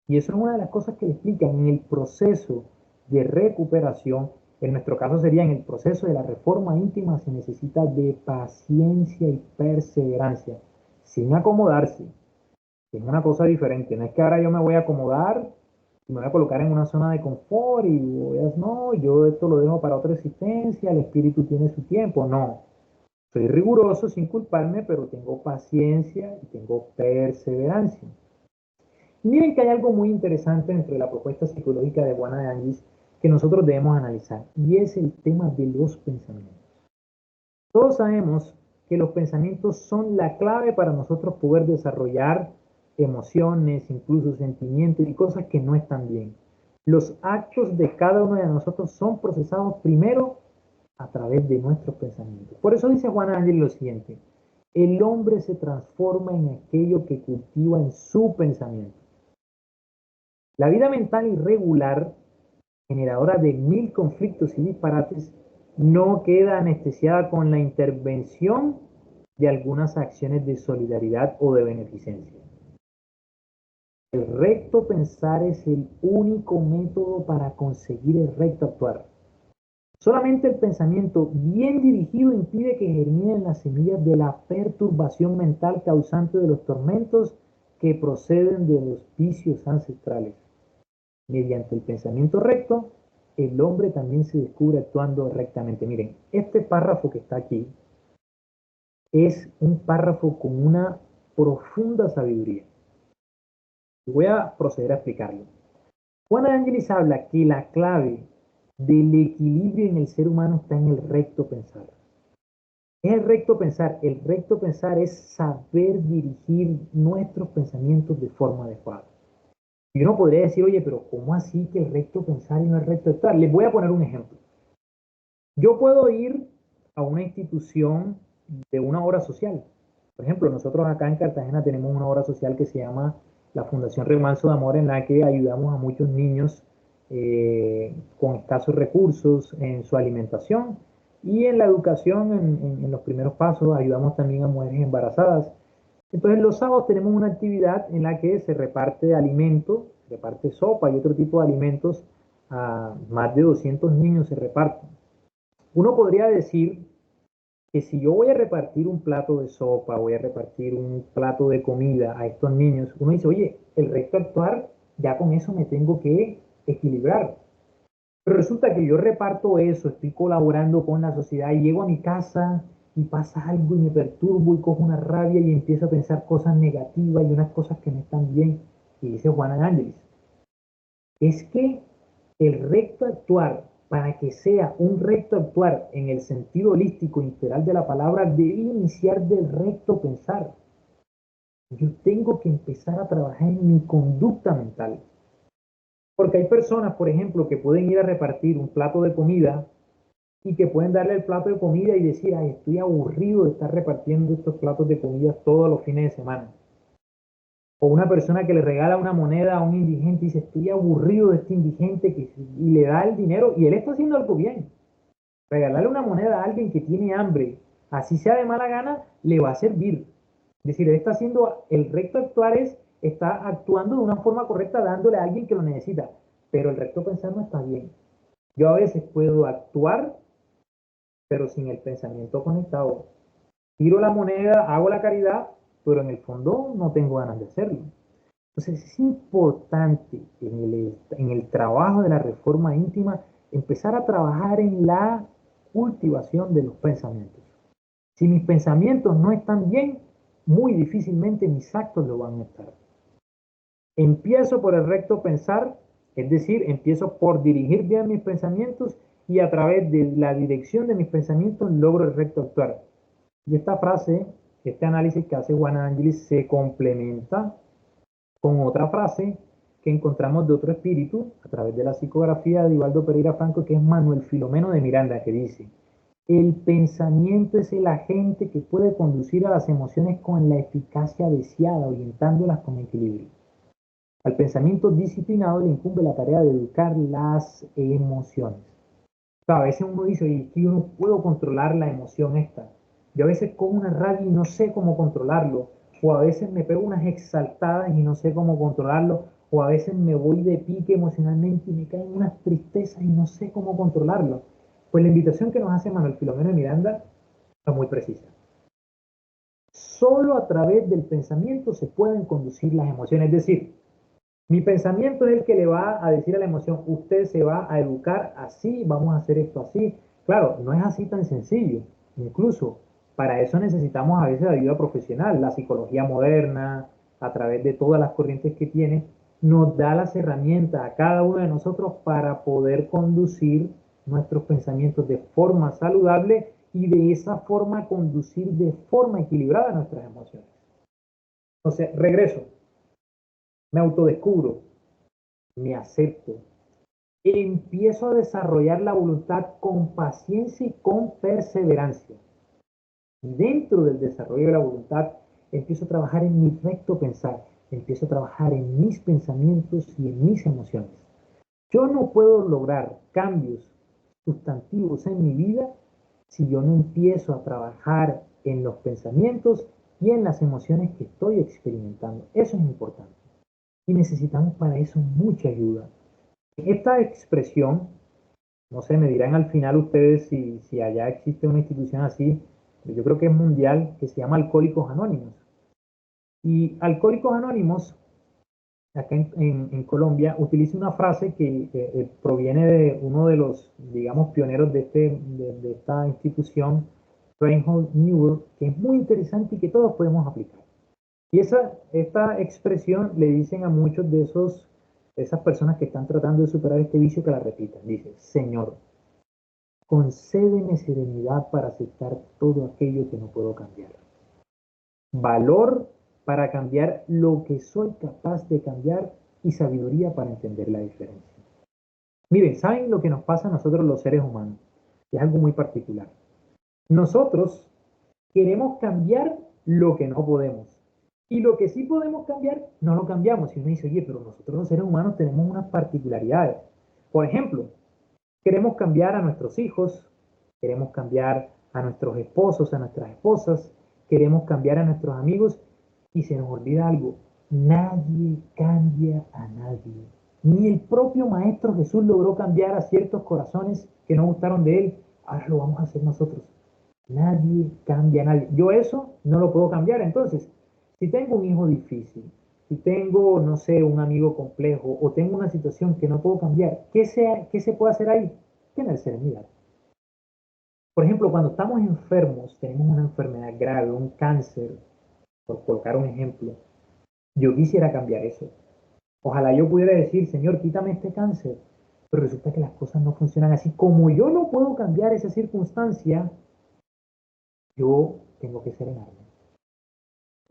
Y eso es una de las cosas que le explican en el proceso de recuperación. En nuestro caso sería en el proceso de la reforma íntima, se necesita de paciencia y perseverancia, sin acomodarse. Es una cosa diferente. No es que ahora yo me voy a acomodar y me voy a colocar en una zona de confort y no, yo esto lo dejo para otra existencia, el espíritu tiene su tiempo. No, soy riguroso sin culparme, pero tengo paciencia y tengo perseverancia. Y miren que hay algo muy interesante dentro de la propuesta psicológica de Juana de Ángelis que nosotros debemos analizar, y es el tema de los pensamientos. Todos sabemos que los pensamientos son la clave para nosotros poder desarrollar emociones, incluso sentimientos y cosas que no están bien. Los actos de cada uno de nosotros son procesados primero a través de nuestros pensamientos. Por eso dice Juana de Ángelis lo siguiente, El hombre se transforma en aquello que cultiva en su pensamiento. La vida mental irregular, generadora de 1000 conflictos y disparates, no queda anestesiada con la intervención de algunas acciones de solidaridad o de beneficencia. El recto pensar es el único método para conseguir el recto actuar. Solamente el pensamiento bien dirigido impide que germinen las semillas de la perturbación mental causante de los tormentos que proceden de los vicios ancestrales. Mediante el pensamiento recto, el hombre también se descubre actuando rectamente. Miren, este párrafo que está aquí es un párrafo con una profunda sabiduría. Voy a proceder a explicarlo. Juan de Ángelis habla que la clave del equilibrio en el ser humano está en el recto pensar. Es el recto pensar. El recto pensar es saber dirigir nuestros pensamientos de forma adecuada. Y uno podría decir, oye, pero ¿cómo así que el recto pensar y no el recto actuar? Les voy a poner un ejemplo. Yo puedo ir a una institución de una obra social. Por ejemplo, nosotros acá en Cartagena tenemos una obra social que se llama la Fundación Remanso de Amor, en la que ayudamos a muchos niños con escasos recursos en su alimentación y en la educación, en los primeros pasos, ayudamos también a mujeres embarazadas. Entonces los sábados tenemos una actividad en la que se reparte alimento, se reparte sopa y otro tipo de alimentos, a más de 200 niños se reparten. Uno podría decir que si yo voy a repartir un plato de sopa, voy a repartir un plato de comida a estos niños, uno dice, oye, el recto actuar, ya con eso me tengo que equilibrar. Pero resulta que yo reparto eso, estoy colaborando con la sociedad y llego a mi casa y pasa algo y me perturbo y cojo una rabia y empiezo a pensar cosas negativas y unas cosas que no están bien. Y dice Juan Ángeles, es que el recto actuar, para que sea un recto actuar en el sentido holístico integral de la palabra, debe iniciar del recto pensar. Yo tengo que empezar a trabajar en mi conducta mental. Porque hay personas, por ejemplo, que pueden ir a repartir un plato de comida y que pueden darle el plato de comida y decir, ay, estoy aburrido de estar repartiendo estos platos de comida todos los fines de semana. O una persona que le regala una moneda a un indigente y dice, estoy aburrido de este indigente y le da el dinero y él está haciendo algo bien. Regalarle una moneda a alguien que tiene hambre, así sea de mala gana, le va a servir. Es decir, él está haciendo, el recto actuar está actuando de una forma correcta dándole a alguien que lo necesita, pero el recto pensar no está bien. Yo a veces puedo actuar, pero sin el pensamiento conectado. Tiro la moneda, hago la caridad, pero en el fondo no tengo ganas de hacerlo. Entonces es importante en el trabajo de la reforma íntima empezar a trabajar en la cultivación de los pensamientos. Si mis pensamientos no están bien, muy difícilmente mis actos lo van a estar. Empiezo por el recto pensar, es decir, empiezo por dirigir bien mis pensamientos y a través de la dirección de mis pensamientos logro el recto actuar. Y esta frase, este análisis que hace Juan Ángelis se complementa con otra frase que encontramos de otro espíritu a través de la psicografía de Divaldo Pereira Franco, que es Manuel Filomeno de Miranda, que dice, el pensamiento es el agente que puede conducir a las emociones con la eficacia deseada, orientándolas con equilibrio. Al pensamiento disciplinado le incumbe la tarea de educar las emociones. A veces uno dice, oye, yo no puedo controlar la emoción esta. Yo a veces cojo una rabia y no sé cómo controlarlo. O a veces me pego unas exaltadas y no sé cómo controlarlo. O a veces me voy de pique emocionalmente y me caen unas tristezas y no sé cómo controlarlo. Pues la invitación que nos hace Manuel Filomeno de Miranda es muy precisa. Solo a través del pensamiento se pueden conducir las emociones. Es decir, mi pensamiento es el que le va a decir a la emoción, usted se va a educar así, vamos a hacer esto así. Claro, no es así tan sencillo. Incluso para eso necesitamos a veces ayuda profesional. La psicología moderna, a través de todas las corrientes que tiene, nos da las herramientas a cada uno de nosotros para poder conducir nuestros pensamientos de forma saludable y de esa forma conducir de forma equilibrada nuestras emociones. Entonces, regreso. Me autodescubro, me acepto, empiezo a desarrollar la voluntad con paciencia y con perseverancia. Y dentro del desarrollo de la voluntad, empiezo a trabajar en mi recto pensar, empiezo a trabajar en mis pensamientos y en mis emociones. Yo no puedo lograr cambios sustantivos en mi vida si yo no empiezo a trabajar en los pensamientos y en las emociones que estoy experimentando. Eso es importante. Y necesitamos para eso mucha ayuda. Esta expresión, no sé, me dirán al final ustedes si allá existe una institución así, yo creo que es mundial, que se llama Alcohólicos Anónimos. Y Alcohólicos Anónimos, acá en Colombia, utiliza una frase que proviene de uno de los, digamos, pioneros de esta institución, Reinhold Niebuhr, que es muy interesante y que todos podemos aplicar. Y esta expresión le dicen a muchos de esas personas que están tratando de superar este vicio que la repitan. Dice, Señor, concédeme serenidad para aceptar todo aquello que no puedo cambiar. Valor para cambiar lo que soy capaz de cambiar y sabiduría para entender la diferencia. Miren, ¿saben lo que nos pasa a nosotros los seres humanos? Es algo muy particular. Nosotros queremos cambiar lo que no podemos. Y lo que sí podemos cambiar, no lo cambiamos. Y uno dice, oye, pero nosotros los seres humanos tenemos unas particularidades. Por ejemplo, queremos cambiar a nuestros hijos, queremos cambiar a nuestros esposos, a nuestras esposas, queremos cambiar a nuestros amigos y se nos olvida algo. Nadie cambia a nadie. Ni el propio Maestro Jesús logró cambiar a ciertos corazones que no gustaron de él. Ahora lo vamos a hacer nosotros. Nadie cambia a nadie. Yo eso no lo puedo cambiar. Entonces, si tengo un hijo difícil, si tengo, no sé, un amigo complejo o tengo una situación que no puedo cambiar, ¿qué se puede hacer ahí? Tener serenidad. Por ejemplo, cuando estamos enfermos, tenemos una enfermedad grave, un cáncer, por colocar un ejemplo, yo quisiera cambiar eso. Ojalá yo pudiera decir, Señor, quítame este cáncer, pero resulta que las cosas no funcionan así. Como yo no puedo cambiar esa circunstancia, yo tengo que serenarme.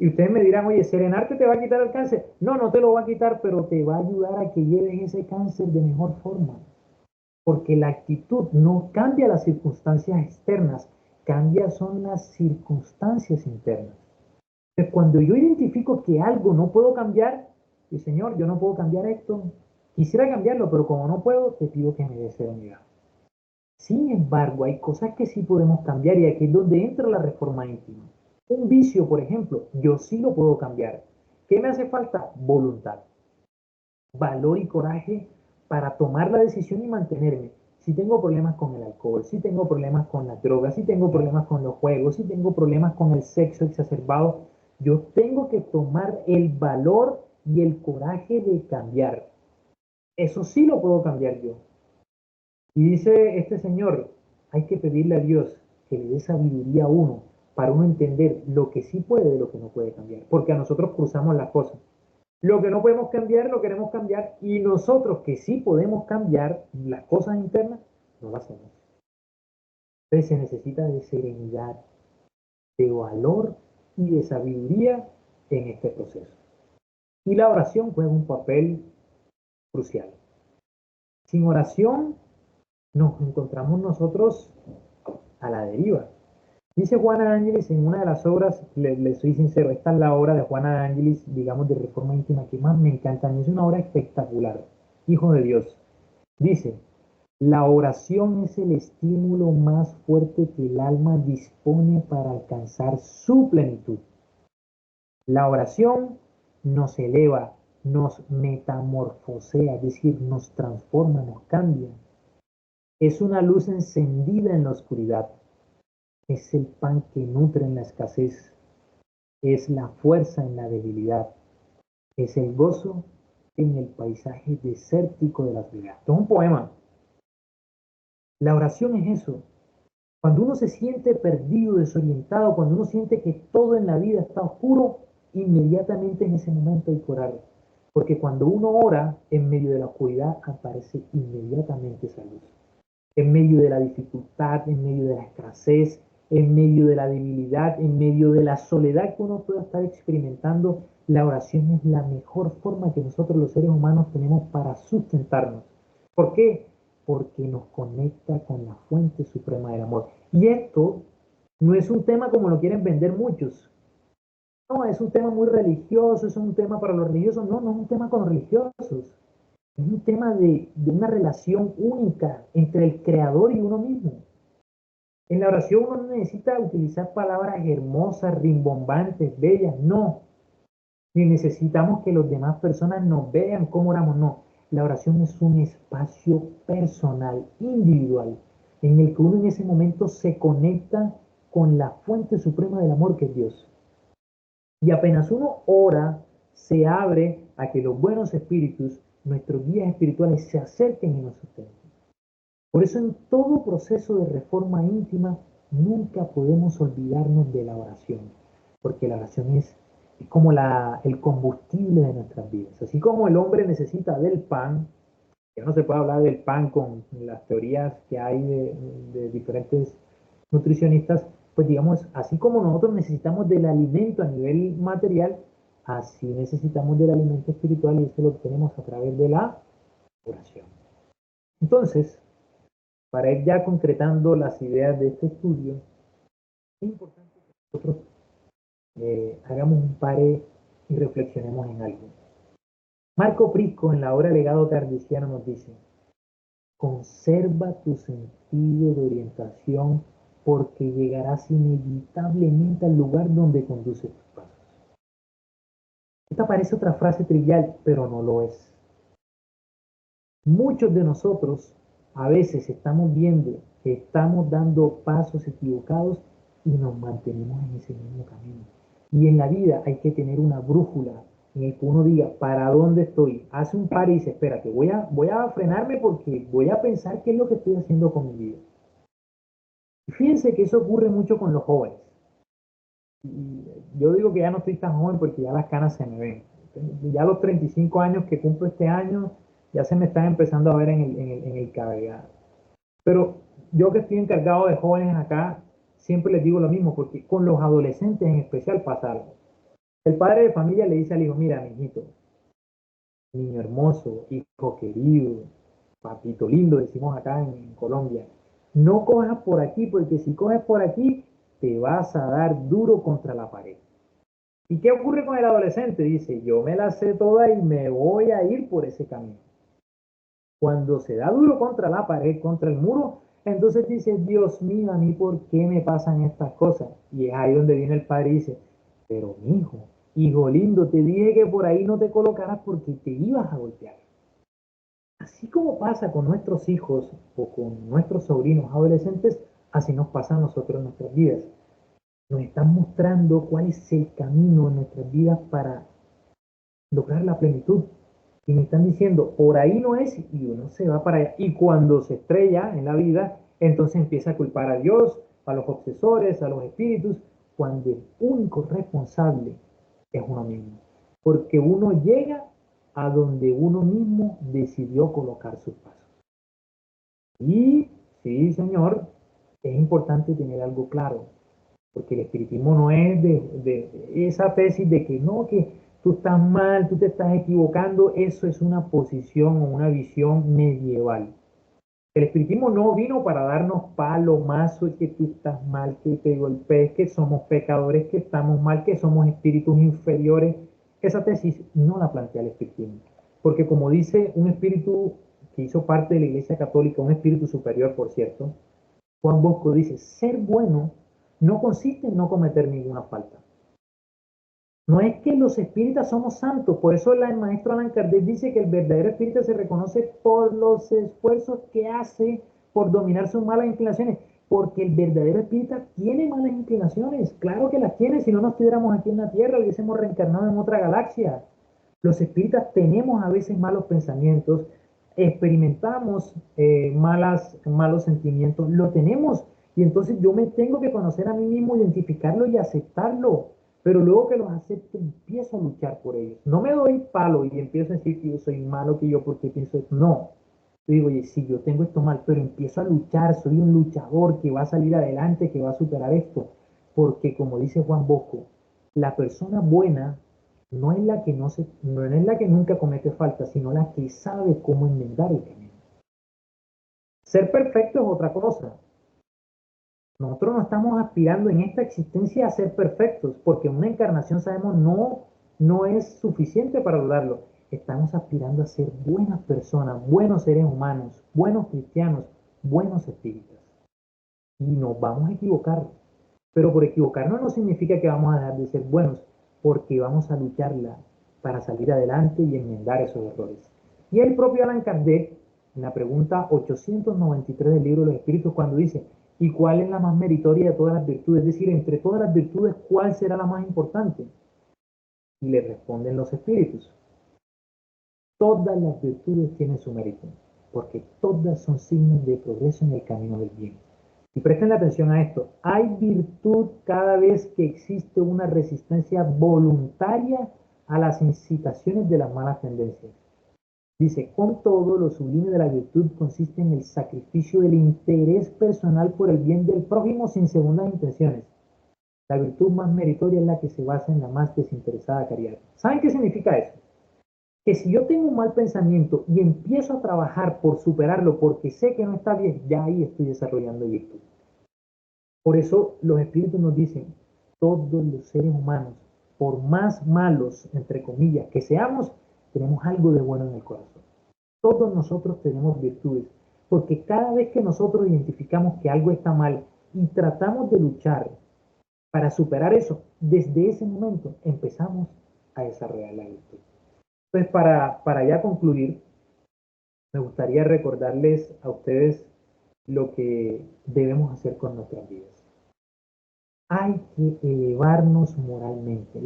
Y ustedes me dirán, oye, ¿serenarte te va a quitar el cáncer? No, no te lo va a quitar, pero te va a ayudar a que lleves ese cáncer de mejor forma. Porque la actitud no cambia las circunstancias externas, cambia son las circunstancias internas. Entonces, cuando yo identifico que algo no puedo cambiar, y Señor, yo no puedo cambiar esto, quisiera cambiarlo, pero como no puedo, te pido que me des serenidad. Sin embargo, hay cosas que sí podemos cambiar y aquí es donde entra la reforma íntima. Un vicio, por ejemplo, yo sí lo puedo cambiar. ¿Qué me hace falta? Voluntad, valor y coraje para tomar la decisión y mantenerme. Si tengo problemas con el alcohol, si tengo problemas con las drogas, si tengo problemas con los juegos, si tengo problemas con el sexo exacerbado, yo tengo que tomar el valor y el coraje de cambiar. Eso sí lo puedo cambiar yo. Y dice este señor, hay que pedirle a Dios que le dé sabiduría a uno para uno entender lo que sí puede de lo que no puede cambiar. Porque a nosotros cruzamos las cosas. Lo que no podemos cambiar, lo queremos cambiar. Y nosotros que sí podemos cambiar las cosas internas, no lo hacemos. Entonces se necesita de serenidad, de valor y de sabiduría en este proceso. Y la oración juega un papel crucial. Sin oración nos encontramos nosotros a la deriva. Dice Juana de Ángelis en una de las obras, le soy sincero, esta es la obra de Juana de Ángelis, digamos, de Reforma Íntima que más me encanta, es una obra espectacular, Hijo de Dios. Dice, la oración es el estímulo más fuerte que el alma dispone para alcanzar su plenitud. La oración nos eleva, nos metamorfosea, es decir, nos transforma, nos cambia. Es una luz encendida en la oscuridad. Es el pan que nutre en la escasez. Es la fuerza en la debilidad. Es el gozo en el paisaje desértico de las vidas. Esto es un poema. La oración es eso. Cuando uno se siente perdido, desorientado, cuando uno siente que todo en la vida está oscuro, inmediatamente en ese momento hay que orar. Porque cuando uno ora, en medio de la oscuridad aparece inmediatamente esa luz. En medio de la dificultad, en medio de la escasez, en medio de la debilidad, en medio de la soledad que uno pueda estar experimentando, la oración es la mejor forma que nosotros los seres humanos tenemos para sustentarnos. ¿Por qué? Porque nos conecta con la fuente suprema del amor. Y esto No es un tema como lo quieren vender muchos. No, es un tema muy religioso, es un tema para los religiosos. No, no es un tema con los religiosos. Es un tema de una relación única entre el creador y uno mismo. En la oración uno no necesita utilizar palabras hermosas, rimbombantes, bellas, no. Ni necesitamos que las demás personas nos vean cómo oramos, no. La oración es un espacio personal, individual, en el que uno en ese momento se conecta con la fuente suprema del amor que es Dios. Y apenas uno ora, se abre a que los buenos espíritus, nuestros guías espirituales, se acerquen y nos sustenten. Por eso en todo proceso de reforma íntima nunca podemos olvidarnos de la oración, porque la oración es como el combustible de nuestras vidas. Así como el hombre necesita del pan, que no se puede hablar del pan con las teorías que hay de diferentes nutricionistas, pues digamos, así como nosotros necesitamos del alimento a nivel material, así necesitamos del alimento espiritual y eso lo obtenemos a través de la oración. Entonces, para ir ya concretando las ideas de este estudio, es importante que nosotros hagamos un pare y reflexionemos en algo. Marco Prisco, en la obra Legado Kardeciano, nos dice: conserva tu sentido de orientación porque llegarás inevitablemente al lugar donde conduce tus pasos. Esta parece otra frase trivial, pero no lo es. Muchos de nosotros a veces estamos viendo que estamos dando pasos equivocados y nos mantenemos en ese mismo camino. Y en la vida hay que tener una brújula en el que uno diga, ¿para dónde estoy? Hace un par y dice, espérate, voy a frenarme porque voy a pensar qué es lo que estoy haciendo con mi vida. Y fíjense que eso ocurre mucho con los jóvenes. Y yo digo que ya no estoy tan joven porque ya las canas se me ven. Ya los 35 años que cumplo este año, ya se me están empezando a ver en el cabello. Pero yo que estoy encargado de jóvenes acá, siempre les digo lo mismo, porque con los adolescentes en especial pasa algo. El padre de familia le dice al hijo, mira, mijito, niño hermoso, hijo querido, papito lindo, decimos acá en Colombia, no cojas por aquí, porque si coges por aquí, te vas a dar duro contra la pared. ¿Y qué ocurre con el adolescente? Dice, yo me la sé toda y me voy a ir por ese camino. Cuando se da duro contra la pared, contra el muro, entonces dice, Dios mío, a mí por qué me pasan estas cosas. Y es ahí donde viene el padre y dice, pero mi hijo lindo, te dije que por ahí no te colocaras porque te ibas a golpear. Así como pasa con nuestros hijos o con nuestros sobrinos adolescentes, así nos pasa a nosotros en nuestras vidas. Nos están mostrando cuál es el camino en nuestras vidas para lograr la plenitud. Y me están diciendo, por ahí no es, y uno se va para allá. Y cuando se estrella en la vida, entonces empieza a culpar a Dios, a los obsesores, a los espíritus, cuando el único responsable es uno mismo. Porque uno llega a donde uno mismo decidió colocar sus pasos. Y sí, señor, es importante tener algo claro, porque el espiritismo no es de esa tesis de que no, que tú estás mal, tú te estás equivocando, eso es una posición o una visión medieval. El espiritismo no vino para darnos palo, mazo, que tú estás mal, que te golpees, que somos pecadores, que estamos mal, que somos espíritus inferiores. Esa tesis no la plantea el espiritismo, porque como dice un espíritu que hizo parte de la Iglesia Católica, un espíritu superior, por cierto, Juan Bosco dice, ser bueno no consiste en no cometer ninguna falta. No es que los espíritas somos santos, por eso el maestro Allan Kardec dice que el verdadero espírita se reconoce por los esfuerzos que hace por dominar sus malas inclinaciones, porque el verdadero espírita tiene malas inclinaciones, claro que las tiene, si no nos estuviéramos aquí en la Tierra, hubiésemos reencarnado en otra galaxia. Los espíritas tenemos a veces malos pensamientos, experimentamos malos sentimientos, lo tenemos, y entonces yo me tengo que conocer a mí mismo, identificarlo y aceptarlo. Pero luego que los acepto, empiezo a luchar por ellos. No me doy palo y empiezo a decir que yo soy malo, que yo porque pienso esto. No. Yo digo, oye, sí, yo tengo esto mal, pero empiezo a luchar. Soy un luchador que va a salir adelante, que va a superar esto. Porque como dice Juan Bosco, la persona buena no es la que no es la que nunca comete falta, sino la que sabe cómo enmendar el camino. Ser perfecto es otra cosa. Nosotros no estamos aspirando en esta existencia a ser perfectos, porque una encarnación, sabemos, no es suficiente para lograrlo. Estamos aspirando a ser buenas personas, buenos seres humanos, buenos cristianos, buenos espíritus. Y nos vamos a equivocar. Pero por equivocarnos no significa que vamos a dejar de ser buenos, porque vamos a lucharla para salir adelante y enmendar esos errores. Y el propio Allan Kardec, en la pregunta 893 del libro de los Espíritus, cuando dice, ¿y cuál es la más meritoria de todas las virtudes? Es decir, entre todas las virtudes, ¿cuál será la más importante? Y le responden los espíritus. Todas las virtudes tienen su mérito, porque todas son signos de progreso en el camino del bien. Y presten atención a esto, hay virtud cada vez que existe una resistencia voluntaria a las incitaciones de las malas tendencias. Dice, con todo, lo sublime de la virtud consiste en el sacrificio del interés personal por el bien del prójimo sin segundas intenciones. La virtud más meritoria es la que se basa en la más desinteresada caridad. ¿Saben qué significa eso? Que si yo tengo un mal pensamiento y empiezo a trabajar por superarlo porque sé que no está bien, ya ahí estoy desarrollando virtud. Por eso los espíritus nos dicen, todos los seres humanos, por más malos, entre comillas, que seamos, tenemos algo de bueno en el corazón. Todos nosotros tenemos virtudes, porque cada vez que nosotros identificamos que algo está mal y tratamos de luchar para superar eso, desde ese momento empezamos a desarrollar la virtud. Entonces, para ya concluir, me gustaría recordarles a ustedes lo que debemos hacer con nuestras vidas. Hay que elevarnos moralmente.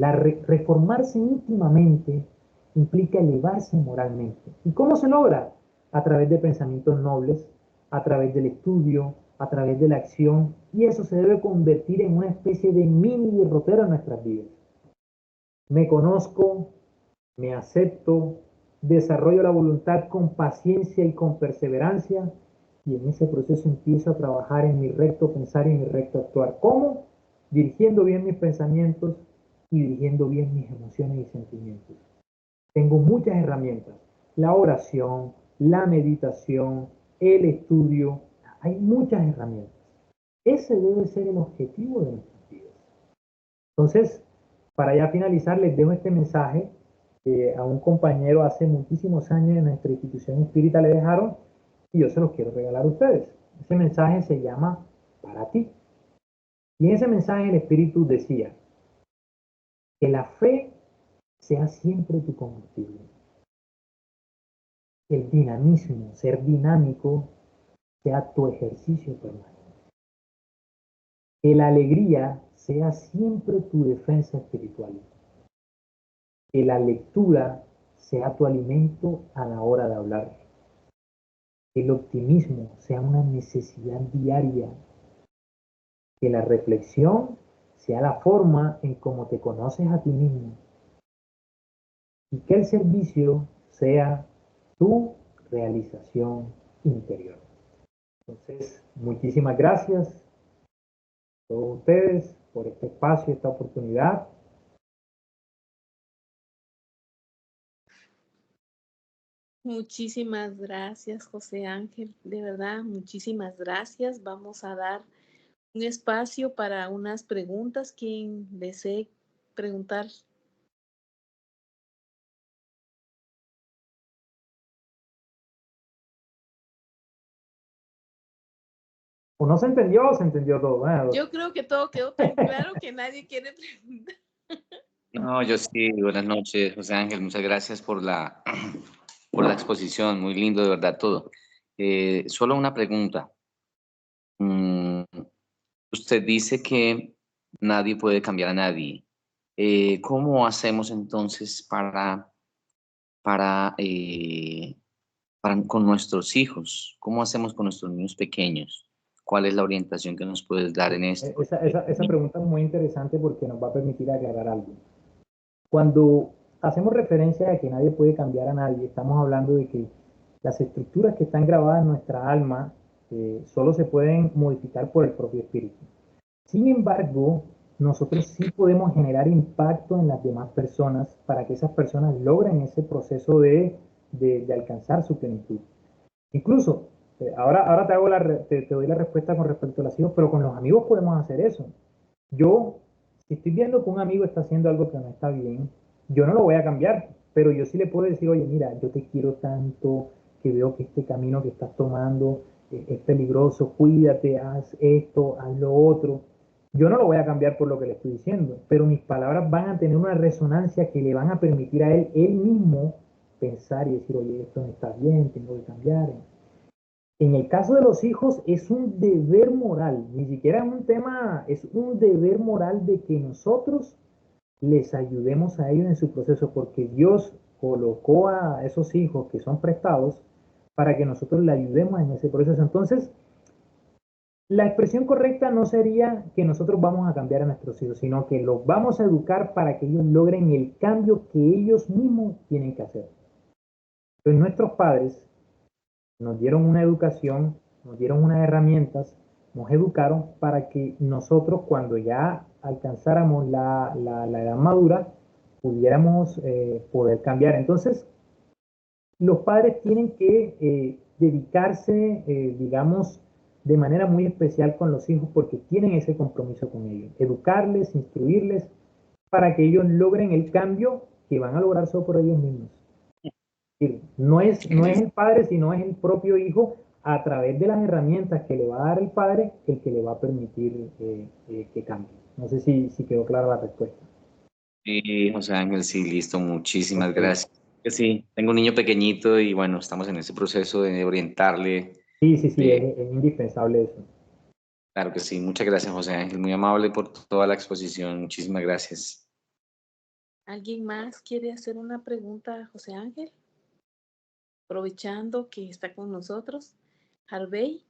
Reformarse íntimamente implica elevarse moralmente. ¿Y cómo se logra? A través de pensamientos nobles, a través del estudio, a través de la acción, y eso se debe convertir en una especie de mini derrotero en nuestras vidas. Me conozco, me acepto, desarrollo la voluntad con paciencia y con perseverancia, y en ese proceso empiezo a trabajar en mi recto pensar y en mi recto actuar. ¿Cómo? Dirigiendo bien mis pensamientos y dirigiendo bien mis emociones y sentimientos. Tengo muchas herramientas, la oración, la meditación, el estudio, hay muchas herramientas. Ese debe ser el objetivo de nuestras vidas. Entonces, para ya finalizar, les dejo este mensaje que a un compañero hace muchísimos años en nuestra institución espírita le dejaron y yo se los quiero regalar a ustedes. Ese mensaje se llama Para ti. Y en ese mensaje el Espíritu decía que la fe sea siempre tu combustible. El dinamismo, ser dinámico, sea tu ejercicio permanente. Que la alegría sea siempre tu defensa espiritual. Que la lectura sea tu alimento a la hora de hablar. Que el optimismo sea una necesidad diaria. Que la reflexión sea la forma en cómo te conoces a ti mismo. Y que el servicio sea tu realización interior. Entonces, muchísimas gracias a todos ustedes por este espacio, esta oportunidad. Muchísimas gracias, José Ángel. De verdad, muchísimas gracias. Vamos a dar un espacio para unas preguntas. Quien desee preguntar. ¿O no se entendió o se entendió todo? Yo creo que todo quedó tan claro que nadie quiere preguntar. No, yo sí. Buenas noches, José Ángel. Muchas gracias por la exposición. Muy lindo, de verdad, todo. Solo una pregunta. Usted dice que nadie puede cambiar a nadie. ¿Cómo hacemos entonces con nuestros hijos? ¿Cómo hacemos con nuestros niños pequeños? ¿Cuál es la orientación que nos puedes dar en esto? Esa pregunta es muy interesante porque nos va a permitir aclarar algo. Cuando hacemos referencia a que nadie puede cambiar a nadie, estamos hablando de que las estructuras que están grabadas en nuestra alma solo se pueden modificar por el propio espíritu. Sin embargo, nosotros sí podemos generar impacto en las demás personas para que esas personas logren ese proceso de alcanzar su plenitud. Incluso Ahora te doy la respuesta con respecto a los hijos, pero con los amigos podemos hacer eso. Yo, si estoy viendo que un amigo está haciendo algo que no está bien, yo no lo voy a cambiar, pero yo sí le puedo decir, oye, mira, yo te quiero tanto, que veo que este camino que estás tomando es peligroso, cuídate, haz esto, haz lo otro. Yo no lo voy a cambiar por lo que le estoy diciendo, pero mis palabras van a tener una resonancia que le van a permitir a él mismo pensar y decir, oye, esto no está bien, tengo que cambiar. En el caso de los hijos es un deber moral, ni siquiera es un tema, es un deber moral de que nosotros les ayudemos a ellos en su proceso, porque Dios colocó a esos hijos que son prestados para que nosotros le ayudemos en ese proceso. Entonces, la expresión correcta no sería que nosotros vamos a cambiar a nuestros hijos, sino que los vamos a educar para que ellos logren el cambio que ellos mismos tienen que hacer. Entonces, nuestros padres nos dieron una educación, nos dieron unas herramientas, nos educaron para que nosotros cuando ya alcanzáramos la edad madura, pudiéramos poder cambiar. Entonces, los padres tienen que dedicarse, digamos, de manera muy especial con los hijos porque tienen ese compromiso con ellos. Educarles, instruirles, para que ellos logren el cambio que van a lograr solo por ellos mismos. No es el padre, sino es el propio hijo a través de las herramientas que le va a dar el padre el que le va a permitir que cambie. No sé si quedó clara la respuesta. Sí, José Ángel, sí, listo, muchísimas gracias. Que sí, tengo un niño pequeñito y bueno, estamos en ese proceso de orientarle. Sí, es indispensable eso. Claro que sí, muchas gracias, José Ángel, muy amable por toda la exposición, muchísimas gracias. ¿Alguien más quiere hacer una pregunta a José Ángel? Aprovechando que está con nosotros, Harvey.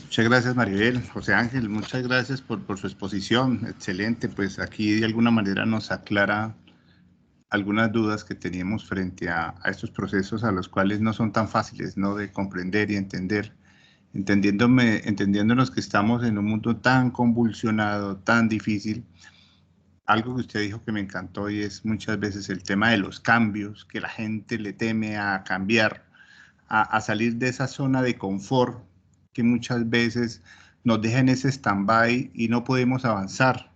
Muchas gracias, Maribel. José Ángel, muchas gracias por su exposición. Excelente, pues aquí de alguna manera nos aclara algunas dudas que teníamos frente a estos procesos a los cuales no son tan fáciles, ¿no? De comprender y entender. Entendiéndonos que estamos en un mundo tan convulsionado, tan difícil. Algo que usted dijo que me encantó y es muchas veces el tema de los cambios, que la gente le teme a cambiar, a salir de esa zona de confort que muchas veces nos deja en ese stand-by y no podemos avanzar.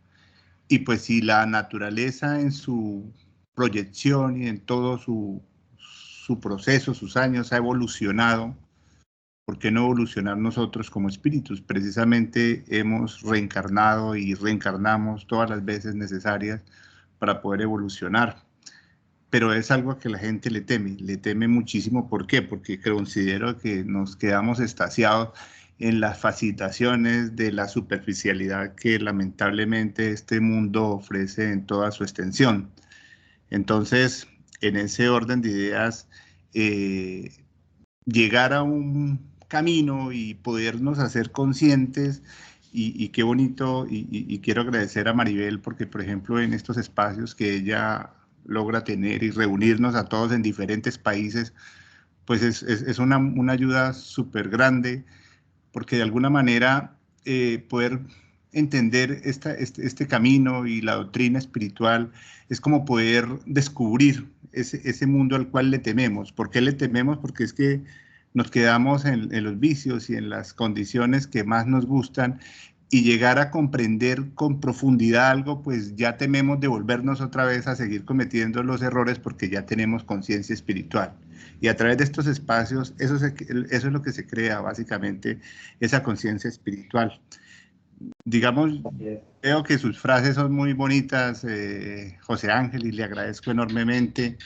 Y pues si la naturaleza en su proyección y en todo su proceso, sus años, ha evolucionado, ¿por qué no evolucionar nosotros como espíritus? Precisamente hemos reencarnado y reencarnamos todas las veces necesarias para poder evolucionar. Pero es algo que la gente le teme muchísimo. ¿Por qué? Porque considero que nos quedamos extasiados en las facilitaciones de la superficialidad que lamentablemente este mundo ofrece en toda su extensión. Entonces, en ese orden de ideas, llegar a un camino y podernos hacer conscientes y qué bonito, y quiero agradecer a Maribel porque, por ejemplo, en estos espacios que ella logra tener y reunirnos a todos en diferentes países, pues es una ayuda súper grande, porque de alguna manera poder entender este camino y la doctrina espiritual es como poder descubrir ese mundo al cual le tememos. ¿Por qué le tememos? Porque es que nos quedamos en los vicios y en las condiciones que más nos gustan, y llegar a comprender con profundidad algo, pues ya tememos de volvernos otra vez a seguir cometiendo los errores porque ya tenemos conciencia espiritual. Y a través de estos espacios, eso es lo que se crea básicamente, esa conciencia espiritual. Digamos, veo que sus frases son muy bonitas, José Ángel, y le agradezco enormemente.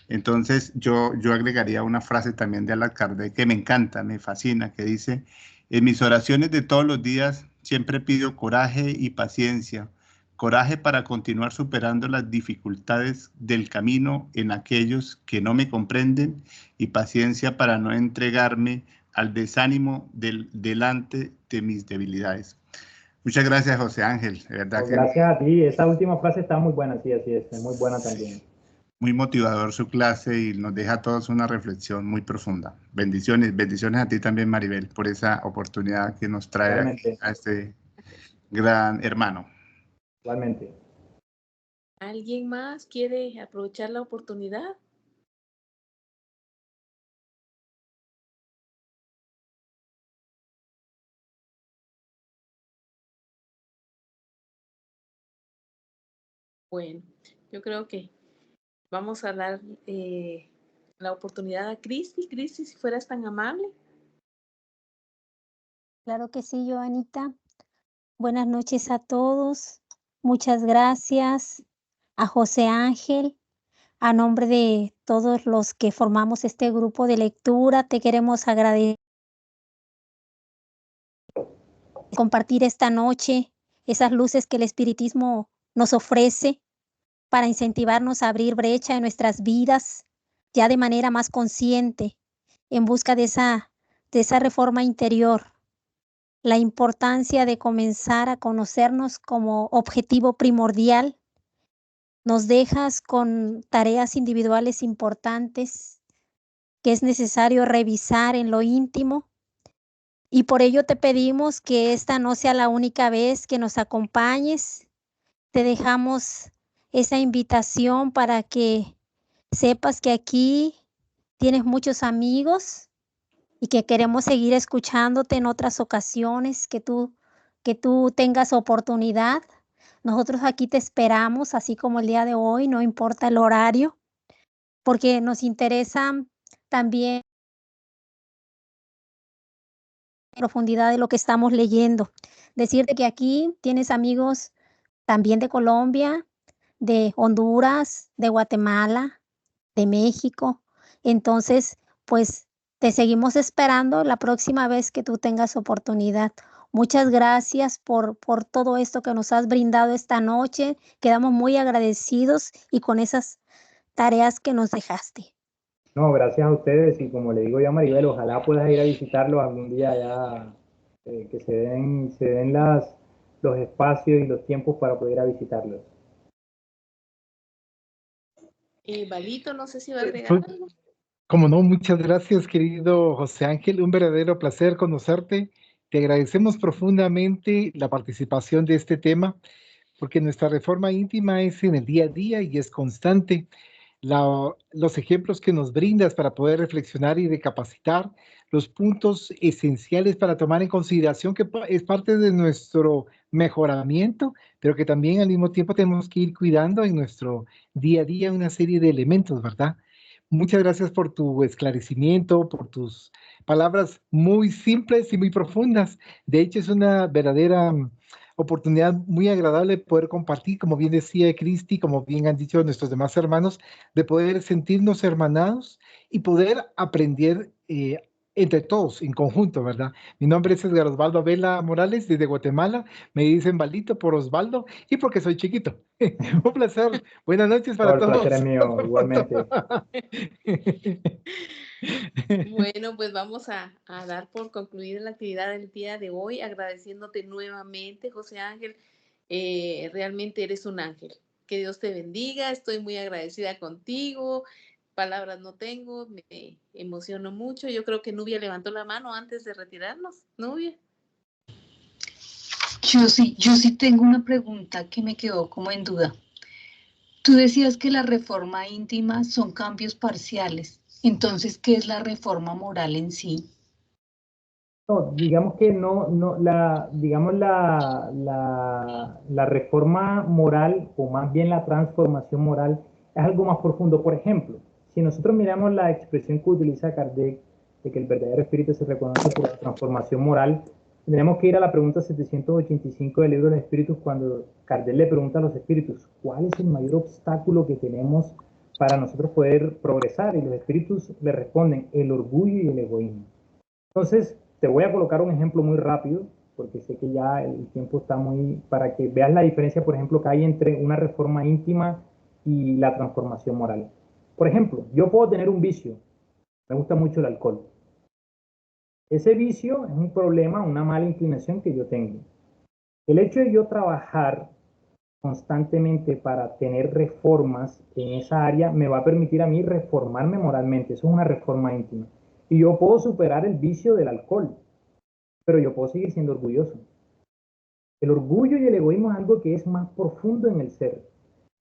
Entonces, yo agregaría una frase también de Allan Kardec que me encanta, me fascina, que dice: en mis oraciones de todos los días siempre pido coraje y paciencia. Coraje para continuar superando las dificultades del camino en aquellos que no me comprenden, y paciencia para no entregarme al desánimo delante de mis debilidades. Muchas gracias, José Ángel. De verdad Pues que gracias a ti. Esa última frase está muy buena, sí, así es muy buena también. muy motivador su clase y nos deja a todos una reflexión muy profunda. Bendiciones, bendiciones a ti también, Maribel, por esa oportunidad que nos trae aquí a este gran hermano. Igualmente. ¿Alguien más quiere aprovechar la oportunidad? Bueno, yo creo que vamos a dar la oportunidad a Cristi. Cristi, si fueras tan amable. Claro que sí, Joanita. Buenas noches a todos. Muchas gracias a José Ángel. A nombre de todos los que formamos este grupo de lectura, te queremos agradecer compartir esta noche esas luces que el espiritismo nos ofrece para incentivarnos a abrir brecha en nuestras vidas ya de manera más consciente en busca de esa reforma interior. La importancia de comenzar a conocernos como objetivo primordial. Nos dejas con tareas individuales importantes que es necesario revisar en lo íntimo, y por ello te pedimos que esta no sea la única vez que nos acompañes. Te dejamos esa invitación para que sepas que aquí tienes muchos amigos y que queremos seguir escuchándote en otras ocasiones que tú tengas oportunidad. Nosotros aquí te esperamos, así como el día de hoy, no importa el horario, porque nos interesa también la profundidad de lo que estamos leyendo. Decirte que aquí tienes amigos también de Colombia, de Honduras, de Guatemala, de México. Entonces, pues te seguimos esperando la próxima vez que tú tengas oportunidad. Muchas gracias por todo esto que nos has brindado esta noche. Quedamos muy agradecidos y con esas tareas que nos dejaste. No, gracias a ustedes y como le digo yo a Maribel, ojalá puedas ir a visitarlos algún día ya, que se den los espacios y los tiempos para poder ir a visitarlos. Valito, no sé si va a agregar algo. Como no, muchas gracias, querido José Ángel. Un verdadero placer conocerte. Te agradecemos profundamente la participación de este tema, porque nuestra reforma íntima es en el día a día y es constante. Los ejemplos que nos brindas para poder reflexionar y recapacitar, los puntos esenciales para tomar en consideración que es parte de nuestro mejoramiento, pero que también al mismo tiempo tenemos que ir cuidando en nuestro día a día una serie de elementos, ¿verdad? Muchas gracias por tu esclarecimiento, por tus palabras muy simples y muy profundas. De hecho, es una verdadera oportunidad muy agradable poder compartir, como bien decía Cristi, como bien han dicho nuestros demás hermanos, de poder sentirnos hermanados y poder aprender entre todos, en conjunto, ¿verdad? Mi nombre es Edgar Osvaldo Vela Morales, desde Guatemala. Me dicen Valito por Osvaldo y porque soy chiquito. Un placer. Buenas noches para todos. El placer es mío, igualmente. Bueno, pues vamos a dar por concluida la actividad del día de hoy, agradeciéndote nuevamente, José Ángel. Realmente eres un ángel. Que Dios te bendiga. Estoy muy agradecida contigo. Palabras no tengo, me emociono mucho. Yo creo que Nubia levantó la mano antes de retirarnos. Nubia. Yo sí tengo una pregunta que me quedó como en duda. Tú decías que la reforma íntima son cambios parciales. Entonces, ¿qué es la reforma moral en sí? No, digamos que la reforma moral, o más bien la transformación moral, es algo más profundo. Por ejemplo, si nosotros miramos la expresión que utiliza Kardec, de que el verdadero espíritu se reconoce por la transformación moral, tenemos que ir a la pregunta 785 del libro de los espíritus, cuando Kardec le pregunta a los espíritus, ¿cuál es el mayor obstáculo que tenemos para nosotros poder progresar? Y los espíritus le responden, el orgullo y el egoísmo. Entonces, te voy a colocar un ejemplo muy rápido, porque sé que ya el tiempo está muy, para que veas la diferencia, por ejemplo, que hay entre una reforma íntima y la transformación moral. Por ejemplo, yo puedo tener un vicio, me gusta mucho el alcohol. Ese vicio es un problema, una mala inclinación que yo tengo. El hecho de yo trabajar constantemente para tener reformas en esa área me va a permitir a mí reformarme moralmente. Eso es una reforma íntima. Y yo puedo superar el vicio del alcohol, pero yo puedo seguir siendo orgulloso. El orgullo y el egoísmo es algo que es más profundo en el ser.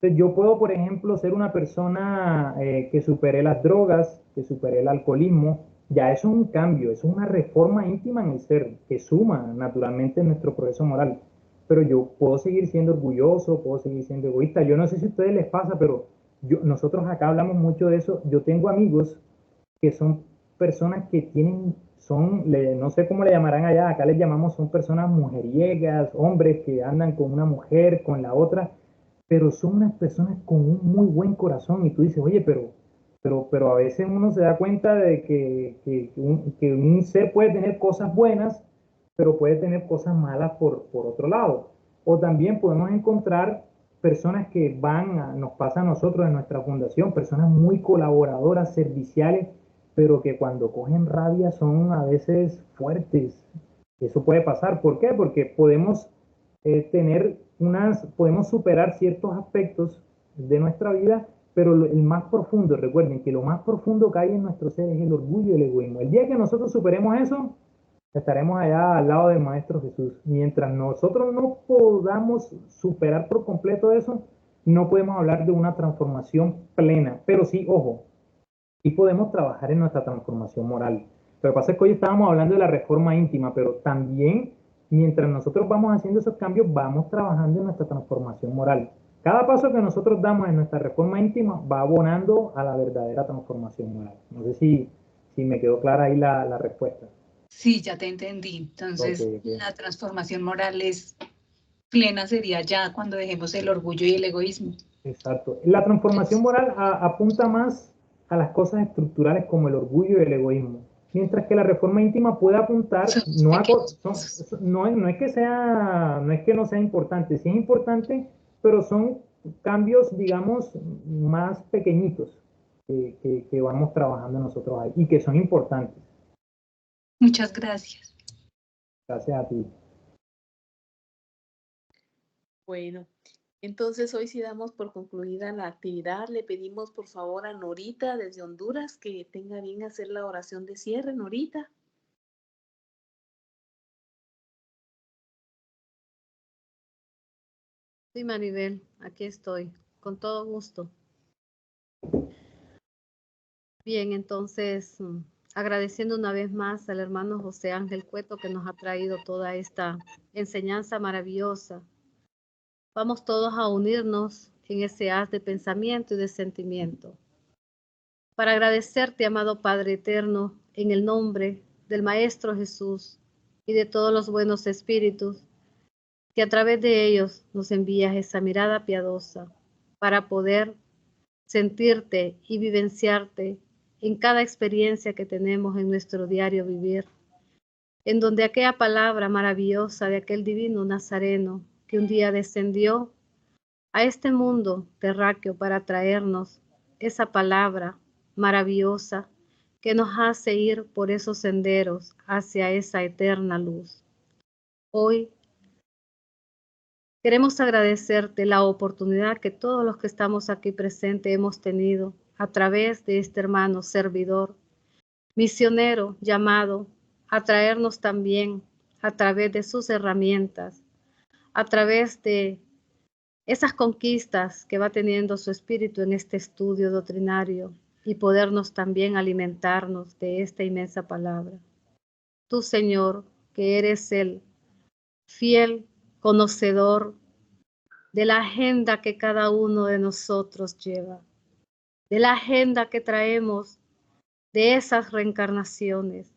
Entonces yo puedo, por ejemplo, ser una persona que supere las drogas, que supere el alcoholismo. Ya eso es un cambio, eso es una reforma íntima en el ser, que suma naturalmente en nuestro progreso moral. pero yo puedo seguir siendo orgulloso, puedo seguir siendo egoísta. Yo no sé si a ustedes les pasa, pero nosotros acá hablamos mucho de eso. Yo tengo amigos que son personas que tienen, no sé cómo le llamarán allá, acá les llamamos, son personas mujeriegas, hombres que andan con una mujer, con la otra, pero son unas personas con un muy buen corazón y tú dices, oye, pero a veces uno se da cuenta de que un ser puede tener cosas buenas, pero puede tener cosas malas por otro lado. O también podemos encontrar personas que nos pasa a nosotros en nuestra fundación, personas muy colaboradoras, serviciales, pero que cuando cogen rabia son a veces fuertes. Eso puede pasar. ¿Por qué? Porque podemos podemos superar ciertos aspectos de nuestra vida, pero el más profundo, recuerden que lo más profundo que hay en nuestro ser es el orgullo y el egoísmo. El día que nosotros superemos eso, estaremos allá al lado del Maestro Jesús. Mientras nosotros no podamos superar por completo eso, no podemos hablar de una transformación plena. Pero sí, ojo, y podemos trabajar en nuestra transformación moral. Lo que pasa es que hoy estábamos hablando de la reforma íntima, pero también mientras nosotros vamos haciendo esos cambios, vamos trabajando en nuestra transformación moral. Cada paso que nosotros damos en nuestra reforma íntima va abonando a la verdadera transformación moral. No sé si me quedó clara ahí la respuesta. Sí, ya te entendí. Entonces, okay. La transformación moral es plena sería ya cuando dejemos el orgullo y el egoísmo. Exacto. La transformación moral apunta más a las cosas estructurales como el orgullo y el egoísmo, mientras que la reforma íntima puede apuntar no es que no sea importante, sí es importante, pero son cambios, digamos, más pequeñitos que vamos trabajando nosotros ahí y que son importantes. Muchas gracias. Gracias a ti. Bueno, entonces hoy sí damos por concluida la actividad. Le pedimos por favor a Norita desde Honduras que tenga bien hacer la oración de cierre. Norita. Sí, Maribel, aquí estoy, con todo gusto. Bien, entonces, agradeciendo una vez más al hermano José Ángel Cueto que nos ha traído toda esta enseñanza maravillosa. Vamos todos a unirnos en ese haz de pensamiento y de sentimiento. Para agradecerte, amado Padre Eterno, en el nombre del Maestro Jesús y de todos los buenos espíritus, que a través de ellos nos envías esa mirada piadosa para poder sentirte y vivenciarte en cada experiencia que tenemos en nuestro diario vivir, en donde aquella palabra maravillosa de aquel divino Nazareno que un día descendió a este mundo terráqueo para traernos esa palabra maravillosa que nos hace ir por esos senderos hacia esa eterna luz. Hoy queremos agradecerte la oportunidad que todos los que estamos aquí presentes hemos tenido a través de este hermano servidor, misionero llamado a traernos también a través de sus herramientas, a través de esas conquistas que va teniendo su espíritu en este estudio doctrinario y podernos también alimentarnos de esta inmensa palabra. Tú, Señor, que eres el fiel conocedor de la agenda que cada uno de nosotros lleva, de la agenda que traemos de esas reencarnaciones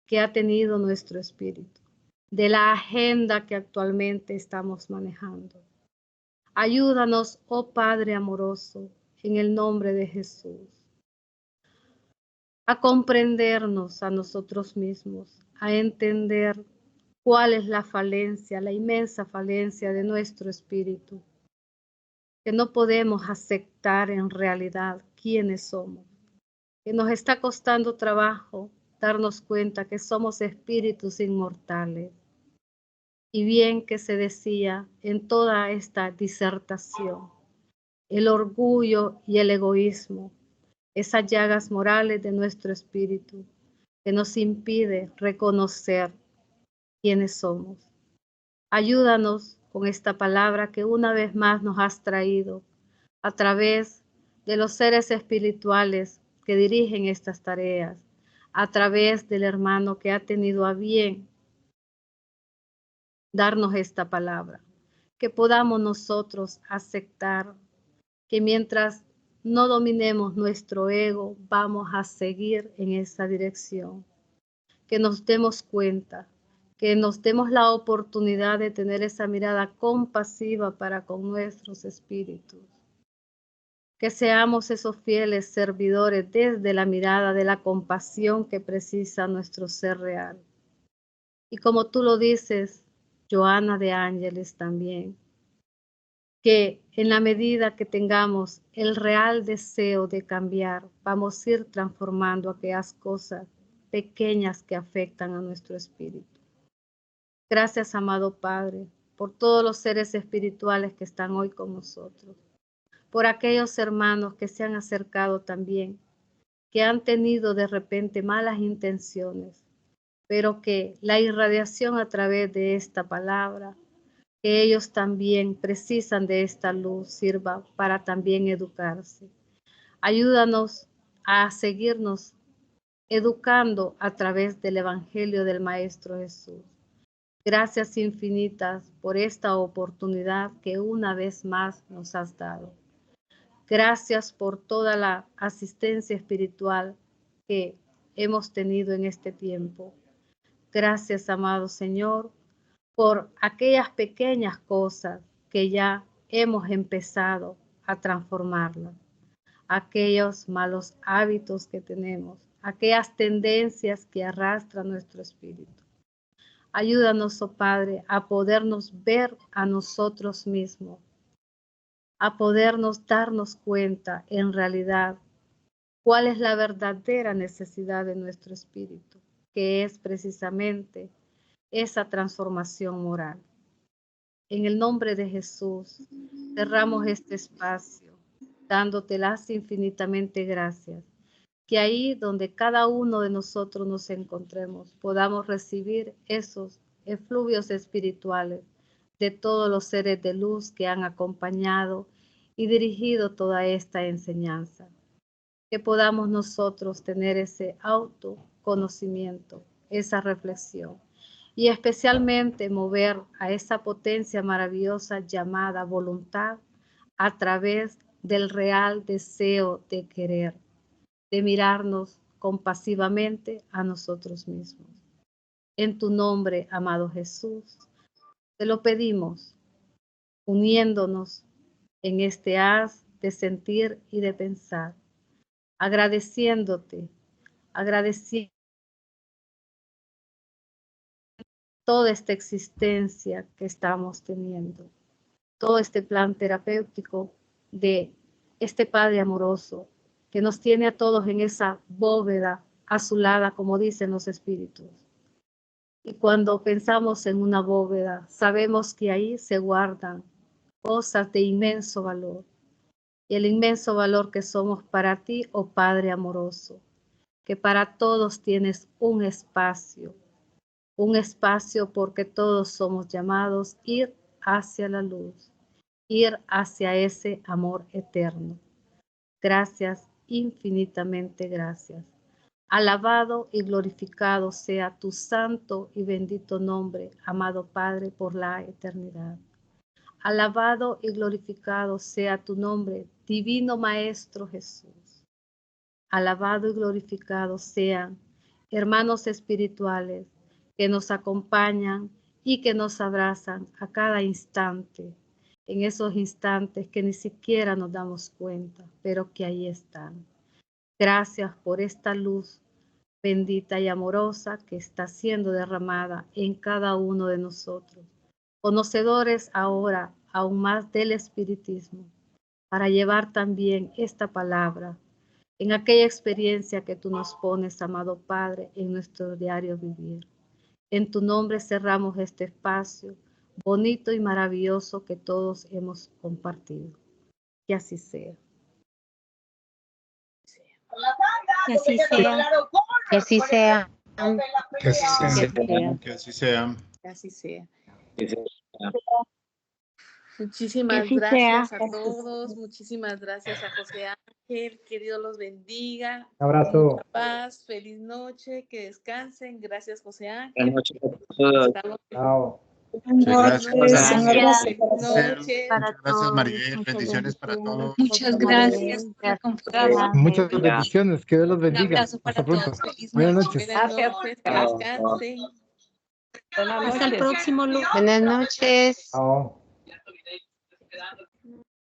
que ha tenido nuestro espíritu, de la agenda que actualmente estamos manejando. Ayúdanos, oh Padre amoroso, en el nombre de Jesús, a comprendernos a nosotros mismos, a entender cuál es la falencia, la inmensa falencia de nuestro espíritu, que no podemos aceptar en realidad quiénes somos, que nos está costando trabajo darnos cuenta que somos espíritus inmortales. Y bien que se decía en toda esta disertación, el orgullo y el egoísmo, esas llagas morales de nuestro espíritu que nos impide reconocer quiénes somos. Ayúdanos con esta palabra que una vez más nos has traído a través de los seres espirituales que dirigen estas tareas, a través del hermano que ha tenido a bien darnos esta palabra, que podamos nosotros aceptar que mientras no dominemos nuestro ego, vamos a seguir en esa dirección. Que nos demos cuenta, que nos demos la oportunidad de tener esa mirada compasiva para con nuestros espíritus. Que seamos esos fieles servidores desde la mirada de la compasión que precisa nuestro ser real. Y como tú lo dices, Joana de Ángeles también, que en la medida que tengamos el real deseo de cambiar, vamos a ir transformando aquellas cosas pequeñas que afectan a nuestro espíritu. Gracias, amado Padre, por todos los seres espirituales que están hoy con nosotros, por aquellos hermanos que se han acercado también, que han tenido de repente malas intenciones, pero que la irradiación a través de esta palabra, que ellos también precisan de esta luz, sirva para también educarse. Ayúdanos a seguirnos educando a través del Evangelio del Maestro Jesús. Gracias infinitas por esta oportunidad que una vez más nos has dado. Gracias por toda la asistencia espiritual que hemos tenido en este tiempo. Gracias, amado Señor, por aquellas pequeñas cosas que ya hemos empezado a transformarlas. Aquellos malos hábitos que tenemos, aquellas tendencias que arrastran nuestro espíritu. Ayúdanos, oh Padre, a podernos ver a nosotros mismos, a podernos darnos cuenta en realidad cuál es la verdadera necesidad de nuestro espíritu, que es precisamente esa transformación moral. En el nombre de Jesús, cerramos este espacio, dándote las infinitamente gracias, que ahí donde cada uno de nosotros nos encontremos, podamos recibir esos efluvios espirituales de todos los seres de luz que han acompañado y dirigido toda esta enseñanza. Que podamos nosotros tener ese autoconocimiento, esa reflexión, y especialmente mover a esa potencia maravillosa llamada voluntad a través del real deseo de querer, de mirarnos compasivamente a nosotros mismos. En tu nombre, amado Jesús, te lo pedimos, uniéndonos en este haz de sentir y de pensar, agradeciéndote, agradeciendo toda esta existencia que estamos teniendo, todo este plan terapéutico de este Padre amoroso que nos tiene a todos en esa bóveda azulada, como dicen los espíritus. Y cuando pensamos en una bóveda, sabemos que ahí se guardan cosas de inmenso valor. Y el inmenso valor que somos para ti, oh Padre amoroso, que para todos tienes un espacio porque todos somos llamados a ir hacia la luz, ir hacia ese amor eterno. Gracias, infinitamente gracias. Alabado y glorificado sea tu santo y bendito nombre, amado Padre, por la eternidad. Alabado y glorificado sea tu nombre, divino Maestro Jesús. Alabado y glorificado sean hermanos espirituales que nos acompañan y que nos abrazan a cada instante, en esos instantes que ni siquiera nos damos cuenta, pero que ahí están. Gracias por esta luz bendita y amorosa que está siendo derramada en cada uno de nosotros, conocedores ahora aún más del espiritismo, para llevar también esta palabra en aquella experiencia que tú nos pones, amado Padre, en nuestro diario vivir. En tu nombre cerramos este espacio bonito y maravilloso que todos hemos compartido. Que así sea. Que así sea. Que así sea. Que así sea. Que así sea. Que así sea. Que sea. Muchísimas gracias a todos, muchísimas gracias a José Ángel, que Dios los bendiga. Un abrazo. Mucha paz, feliz noche, que descansen. Gracias, José Ángel. Buenas noches a todos. Estamos Chao. Muchas gracias. Muchas Muchas gracias, Maribel. Bendiciones para todos. Muchas gracias por la conferencia. Muchas bendiciones, que Dios los Un bendiga. abrazo para Hasta pronto. todos. Feliz Buenas noche. noches. Buenas noches, que descansen. Buenas Hasta el noches. próximo lunes. Buenas noches. Chao.